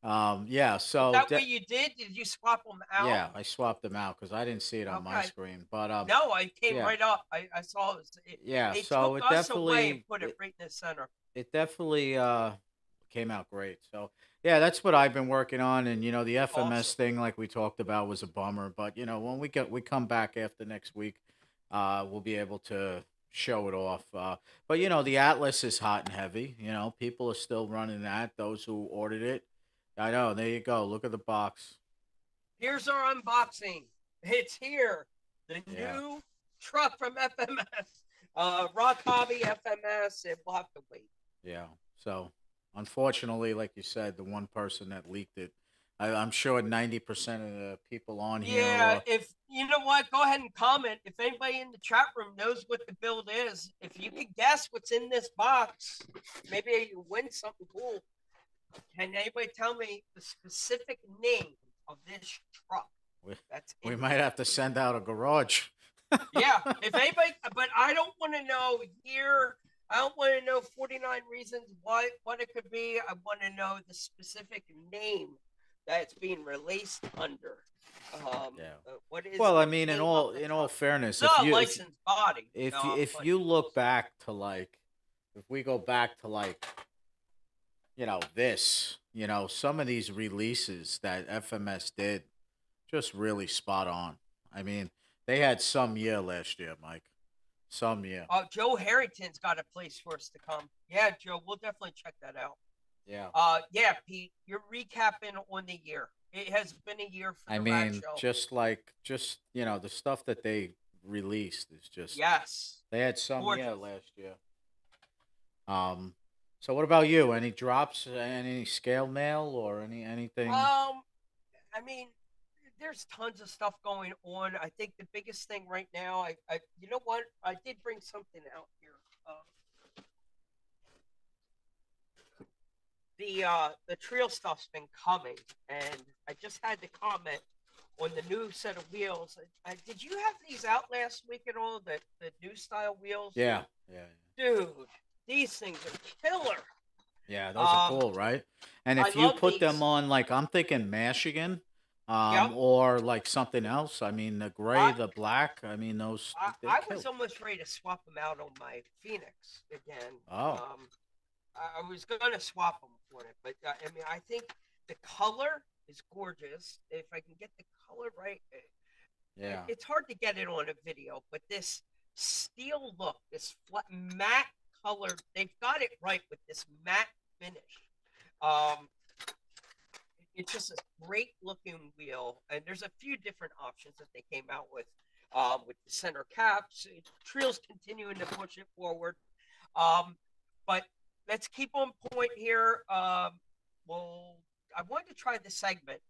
Yeah. Is that what you did? Did you swap them out? yeah, I swapped them out because I didn't see it on my Okay. screen. But No, I came yeah, right up. I saw it. yeah. They So took it us away and definitely put it right in the center. it definitely came out great. So yeah, that's what I've been working on. And the FMS Awesome. thing, like we talked about, was a bummer. But when we come back after next week, we'll be able to show it off. But the Atlas is hot and heavy. People are still running that. Those who ordered it, I know. There you go. Look at the box. Here's our unboxing. It's here. The Yeah, new truck from FMS. Rock Hobby FMS. And we'll have to wait. yeah. So unfortunately, like you said, the one person that leaked it, I'm sure 90% of the people on here Yeah, are. if you know what, go ahead and comment. If anybody in the chat room knows what the build is, if you can guess what's in this box, maybe you win something cool. Can anybody tell me the specific name of this truck We, that's we in might here? have to send out a garage. Yeah, if anybody, but I don't want to know year. I don't want to know 49 reasons why what it could be. I want to know the specific name that it's being released under. Yeah. What is Well, I the mean, name of the in all truck? fairness, It's not a licensed body. No, if but you look back to like, if we go back to like, this, some of these releases that FMS did, just really spot on. I mean, they had some year last year, Mike. Some year. Joe Harrington's got a place for us to come. Yeah, Joe, we'll definitely check that out. Yeah. Yeah, Pete, you're recapping on the year. It has been a year for I the Rad mean, Show. just the stuff that they released is just Yes, they had some gorgeous. last year. Um, so what about you? Any drops? Any scale mail or anything? I mean, there's tons of stuff going on. I think the biggest thing right now, you know what? I did bring something out here. The Treal stuff's been coming, and I just had to comment on the new set of wheels. Did you have these out last week at all? The new style wheels? Yeah, yeah, Dude, these things are killer. yeah. Those are cool, right? And I if you love put them these. on, like I'm thinking Michigan, Yep. or like something else. I mean, the gray, I, the black. I mean, those they I kill. was almost ready to swap them out on my Phoenix again. Oh, I was going to swap them for it, but I mean, I think the color is gorgeous. If I can get the color right, yeah, it's hard to get it on a video, but this steel look, this flat, matte color, they've got it right with this matte finish. Um, it's just a great looking wheel, and there's a few different options that they came out with the center caps. Treal's continuing to push it forward, but let's keep on point here. Well, I wanted to try the segment.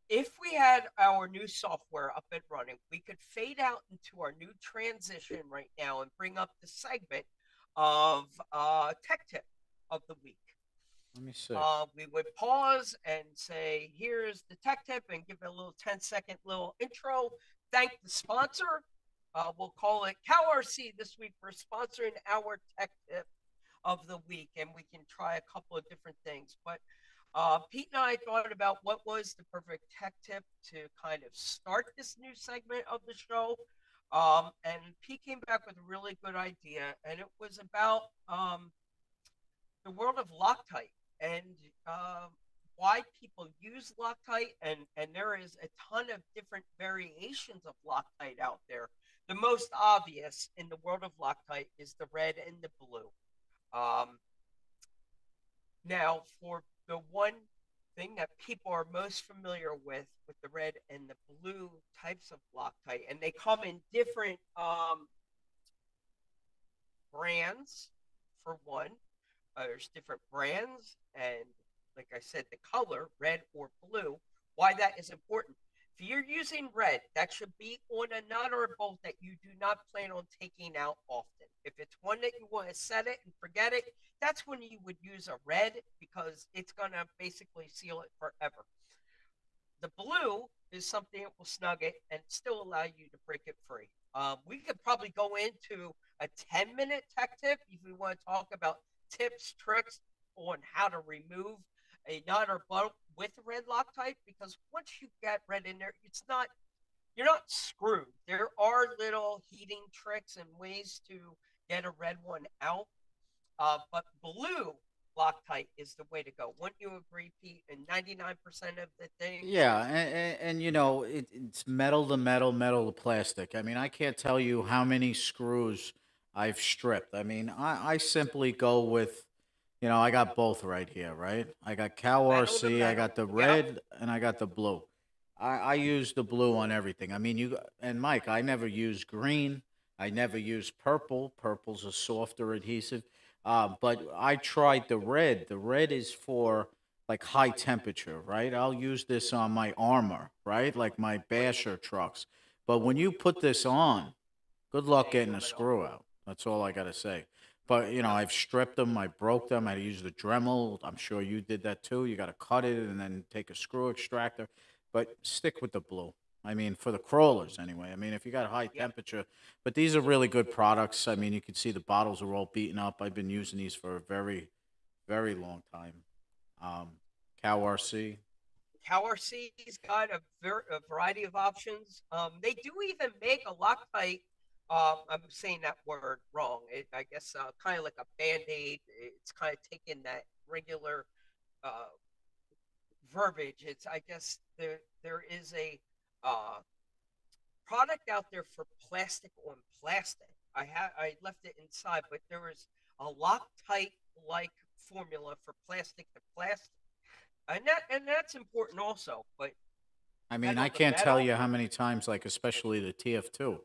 If we had our new software up and running, we could fade out into our new transition right now and bring up the segment of Tech Tip of the Week. let me see. We would pause and say, here's the tech tip, and give it a little 10-second little intro. Thank the sponsor. We'll call it CowRc this week for sponsoring our tech tip of the week, and we can try a couple of different things. But Pete and I thought about what was the perfect tech tip to kind of start this new segment of the show. And Pete came back with a really good idea, and it was about the world of Loctite and why people use Loctite, and there is a ton of different variations of Loctite out there. The most obvious in the world of Loctite is the red and the blue. Now, for the one thing that people are most familiar with the red and the blue types of Loctite, and they come in different brands, for one. There's different brands, and like I said, the color, red or blue, why that is important. If you're using red, that should be on a nut or a bolt that you do not plan on taking out often. If it's one that you want to set it and forget it, that's when you would use a red, because it's going to basically seal it forever. The blue is something that will snug it and still allow you to break it free. We could probably go into a 10-minute tech tip if we want to talk about tips, tricks on how to remove a nut or bolt with red Loctite, because once you get red in there, you're not screwed. There are little heating tricks and ways to get a red one out, but blue Loctite is the way to go. Wouldn't you agree, Pete? And 99% of the things. Yeah, and it's metal to metal, metal to plastic. I mean, I can't tell you how many screws I've stripped. I mean, I simply go with, I got both right here, right? I got Metal to CowRc, I metal. got the Yep. red, and I got the blue. I use the blue on everything. I mean, and Mike, I never use green. I never use purple. Purple's a softer adhesive. But I tried the red. The red is for like high temperature, right? I'll use this on my armor, right? Like my basher trucks. But when you put this on, good luck getting a screw out. That's all I got to say. But, I've stripped them. I broke them. I used the Dremel. I'm sure you did that too. You got to cut it and then take a screw extractor. But stick with the blue. I mean, for the crawlers anyway. I mean, if you got high temperature, but these are really good products. I mean, you can see the bottles are all beaten up. I've been using these for a very, very long time. CowRc. CowRc's got a variety of options. They do even make a Loctite. I'm saying that word wrong. I guess kind of like a Band-Aid. It's kind of taking that regular verbiage. I guess there is a product out there for plastic on plastic. I left it inside, but there was a Loctite like formula for plastic to plastic, and that's important also. But I mean, metal I to can't tell metal, you how many times, like especially the TF2.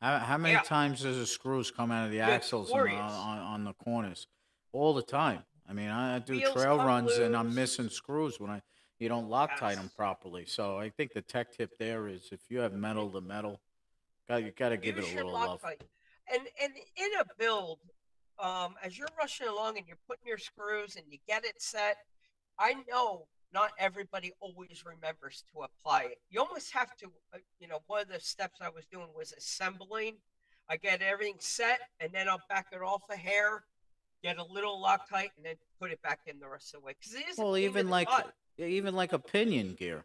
How many yeah, times does the screws come out of the axles and notorious. on the corners? All the time. I mean, I do Wheels trail come runs and I'm loose. missing screws when you don't Loctite them Yes, properly. So I think the tech tip there is if you have metal to metal, you got to give it a use your little love. Loctite, and in a build, as you're rushing along and you're putting your screws and you get it set, I know not everybody always remembers to apply it. You almost have to, one of the steps I was doing was assembling. I get everything set and then I'll back it off a hair, get a little Loctite, and then put it back in the rest of the way because it is a Well, pain in the butt. even like a pinion gear.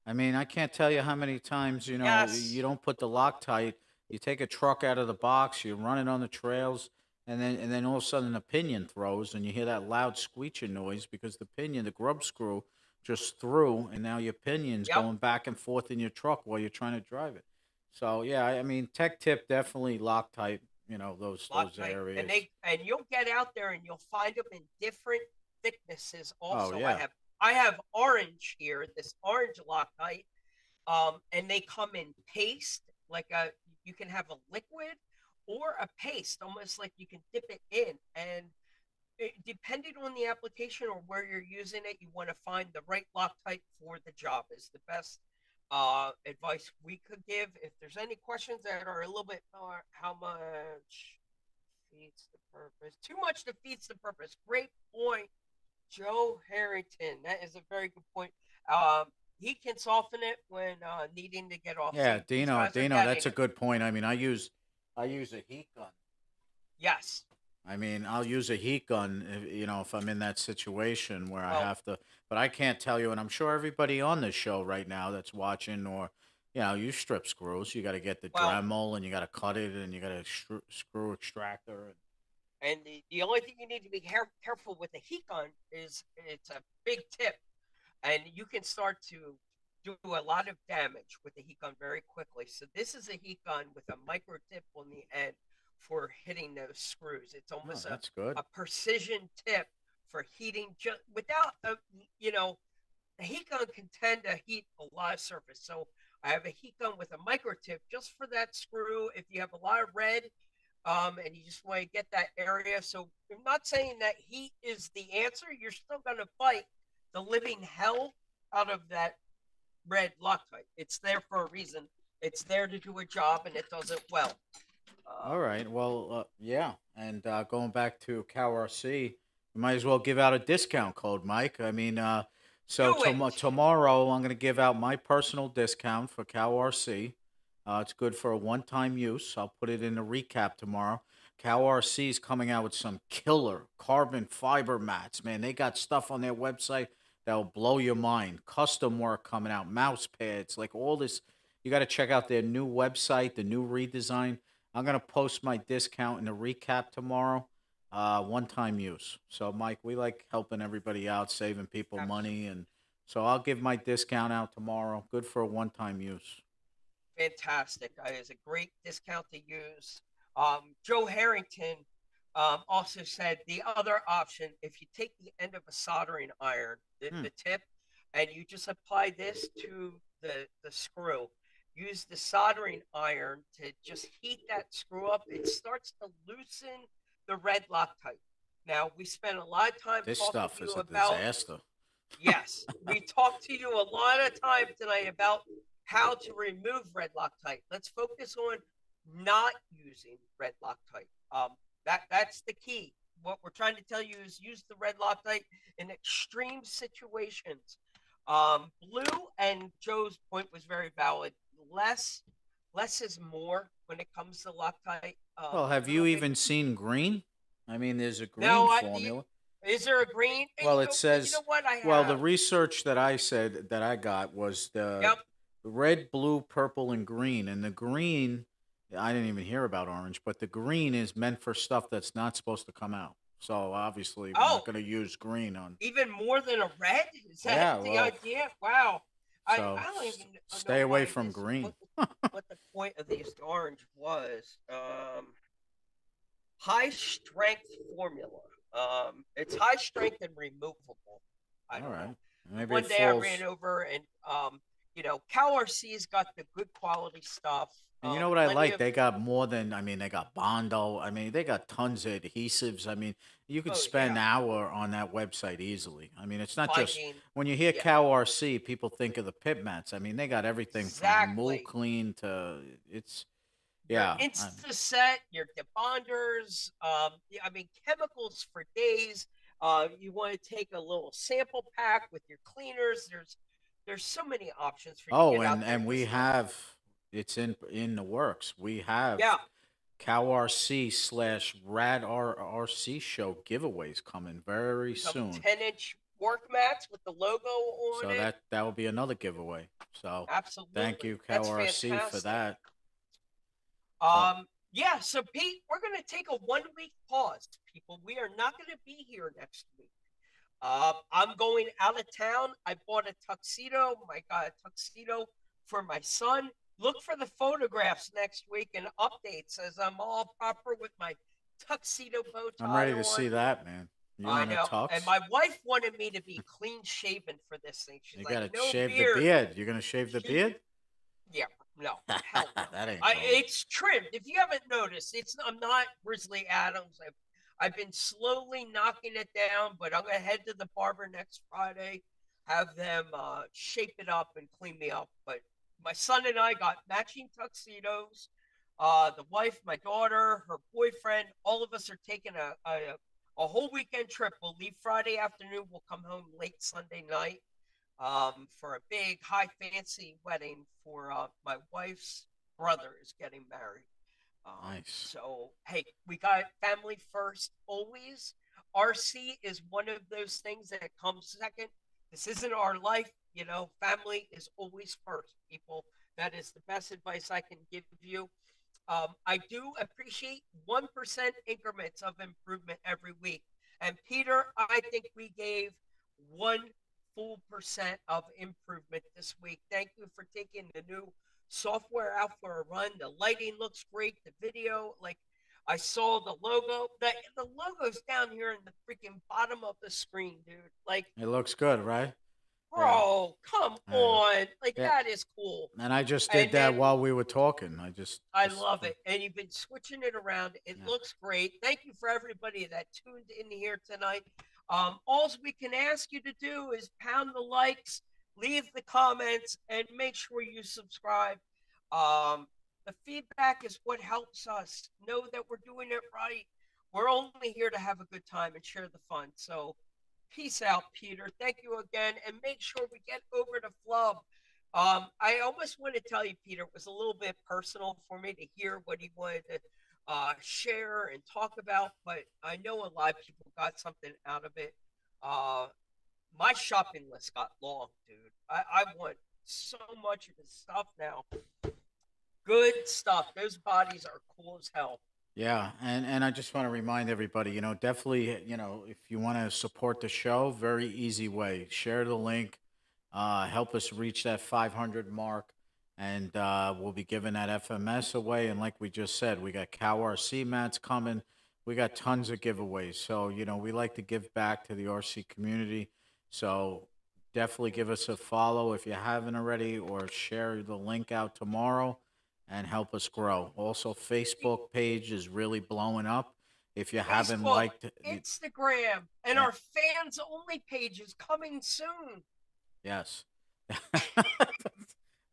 I mean, I can't tell you how many times, you Yes. don't put the Loctite. You take a truck out of the box, you run it on the trails, and then all of a sudden the pinion throws, and you hear that loud screeching noise because the grub screw, just threw, and now your pinion's Yep. going back and forth in your truck while you're trying to drive it. So yeah, I mean, tech tip definitely Loctite. Those Loctite, areas. and you'll get out there and you'll find them in different thicknesses. Oh Also, yeah. I have orange here, this orange Loctite, and they come in paste, like you can have a liquid or a paste, almost like you can dip it in, and depending on the application or where you're using it, you want to find the right Loctite for the job is the best advice we could give. If there's any questions that are a little bit more, how much defeats the purpose? Too much defeats the purpose. Great point, Joe Harrington. That is a very good point. He can soften it when needing to get off. Yeah, So these Dino, guys are Dino, getting that's a it. good point. I mean, I use a heat gun. Yes. I mean, I'll use a heat gun, if I'm in that situation where I Well, have to. But I can't tell you, and I'm sure everybody on this show right now that's watching, or you strip screws. You got to get the well, Dremel, and you got to cut it, and you got a screw extractor. and the only thing you need to be careful with the heat gun is it's a big tip, and you can start to do a lot of damage with the heat gun very quickly. So this is a heat gun with a micro tip on the end for hitting those screws. It's Oh, almost that's good. a precision tip for heating just without a heat gun can tend to heat a lot of surface. So I have a heat gun with a micro tip just for that screw. If you have a lot of red, and you just want to get that area. So I'm not saying that heat is the answer. You're still going to fight the living hell out of that red Loctite. It's there for a reason. It's there to do a job, and it does it well. All right. Well, yeah. And going back to CowRc, we might as well give out a discount code, Mike. I mean, so Do it. tomorrow I'm going to give out my personal discount for CowRc. It's good for a one-time use. I'll put it in the recap tomorrow. CowRc is coming out with some killer carbon fiber mats. Man, they got stuff on their website that'll blow your mind. Custom work coming out, mouse pads, like all this. You got to check out their new website, the new redesign. I'm going to post my discount in the recap tomorrow. One-time use. So, Mike, we like helping everybody out, saving people money. And so I'll give my discount out tomorrow. Good for a one-time use. Fantastic. It's a great discount to use. Joe Harrington also said the other option, if you take the end of a soldering iron, the tip, and you just apply this to the screw, use the soldering iron to just heat that screw up, it starts to loosen the red Loctite. Now, we spent a lot of time This talking stuff to is you a about disaster. Yes, we talked to you a lot of time tonight about how to remove red Loctite. Let's focus on not using red Loctite. That's the key. What we're trying to tell you is use the red Loctite in extreme situations. Blue and Joe's point was very valid. Less is more when it comes to Loctite. Well, have you even seen green? I mean, there's a green No, formula. Is there a green? Well, it says. You know what I have? Well, the research that I got was the red, blue, purple, and green. And the green, I didn't even hear about orange, but the green is meant for stuff that's not supposed to come out. So obviously, we're not going to use green on. Even more than a red? Is that Yeah, the well, idea? Wow. So I don't even stay know away why from green. what the point of these orange was. High strength formula. It's high strength and removable. I All don't right. know. Maybe One it day I ran falls. over and CowRc's got the good quality stuff. And you know what I Plenty like? of They got more than, I mean, they got Bondo. I mean, they got tons of adhesives. I mean, you could oh spend an yeah, hour on that website easily. I mean, it's not just finding when you hear yeah, CowRc, people think of the pit mats. I mean, they got everything from mool exactly. clean to it's, Your yeah. Instaset, your debonders, yeah, I mean chemicals for days. You want to take a little sample pack with your cleaners. There's so many options for you to Oh, get out there and this we summer. have, it's in the works. We have Yeah, CowRc slash Rad Rc Show giveaways coming very some soon. 10-inch work mats with the logo on So it. that will be another giveaway. So thank Absolutely, you, that's CowRc, for fantastic. that. So Yeah. So Pete, we're gonna take a 1 week pause, people. We are not gonna be here next week. I'm going out of town. I bought a tuxedo. I got a tuxedo for my son. Look for the photographs next week and updates as I'm all proper with my tuxedo bow I'm tie ready to see on. that, man. You I in a know. And tux? my wife wanted me to be clean shaven for this thing. She's You like, gotta no shave the beard. beard. You're gonna shave the She, beard? yeah, no, hell no. That ain't going. It's trimmed. If you haven't noticed, I'm not Grizzly Adams. I've been slowly knocking it down, but I'm gonna head to the barber next Friday, have them shape it up and clean me up. But my son and I got matching tuxedos. The wife, my daughter, her boyfriend, all of us are taking a whole weekend trip. We'll leave Friday afternoon. We'll come home late Sunday night for a big high fancy wedding for my wife's brother is getting married. Nice. So hey, we got family first always. RC is one of those things that comes second. This isn't our life, family is always first, people. That is the best advice I can give you. I do appreciate 1% increments of improvement every week. And Peter, I think we gave 1 full% of improvement this week. Thank you for taking the new software out for a run. The lighting looks great. The video, like I saw the logo. The logo's down here in the freaking bottom of the screen, dude. Like, It looks good, right? Yeah. bro, come Yeah. on. Like, Yeah. that is cool. And I just did And that then while we were talking. I love it. And you've been switching it around. It Yeah. looks great. Thank you for everybody that tuned in here tonight. All we can ask you to do is pound the likes, leave the comments, and make sure you subscribe. The feedback is what helps us know that we're doing it right. We're only here to have a good time and share the fun. So peace out, Peter. Thank you again. And make sure we get over to Flub. I almost want to tell you, Peter, it was a little bit personal for me to hear what he wanted to share and talk about, but I know a lot of people got something out of it. My shopping list got long, dude. I want so much of this stuff now. Good stuff. Those bodies are cool as hell. Yeah, and I just want to remind everybody, definitely, if you want to support the show, very easy way. Share the link, help us reach that 500 mark, and we'll be giving that FMS away. And like we just said, we got CowRc mats coming. We got tons of giveaways. So, we like to give back to the RC community. So definitely give us a follow if you haven't already, or share the link out tomorrow and help us grow. Also, Facebook page is really blowing up. If you haven't Facebook, liked it, Instagram, and Yeah. our fans only page is coming soon. yes,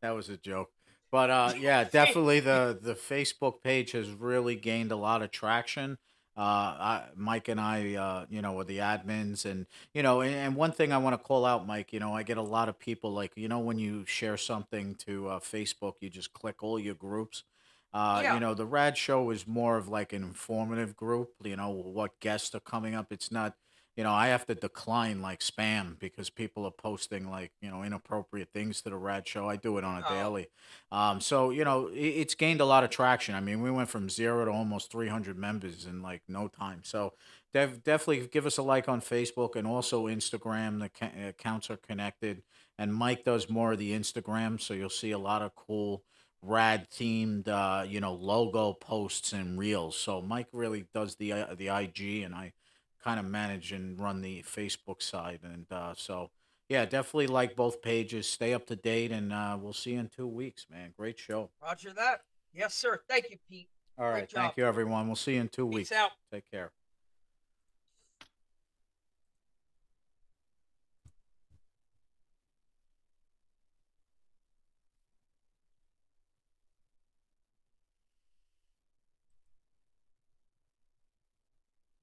that was a joke. But yeah, definitely the Facebook page has really gained a lot of traction. Mike and I, were the admins, and and one thing I want to call out, Mike. I get a lot of people like, when you share something to Facebook, you just click all your groups. Yeah. The Rad Show is more of like an informative group. What guests are coming up. It's not. I have to decline like spam because people are posting like, inappropriate things to the Rad Show. I do it on a Oh, daily. So, it's gained a lot of traction. I mean, we went from 0 to almost 300 members in like no time. So definitely give us a like on Facebook and also Instagram. The accounts are connected. And Mike does more of the Instagram. So you'll see a lot of cool rad themed, logo posts and reels. So Mike really does the IG, and I kind of manage and run the Facebook side. And so, yeah, definitely like both pages. Stay up to date, and we'll see you in 2 weeks, man. Great show. Roger that. Yes, sir. Thank you, Pete. All right. Great job. Thank you, everyone. We'll see you in 2 Peace weeks. out. Take care.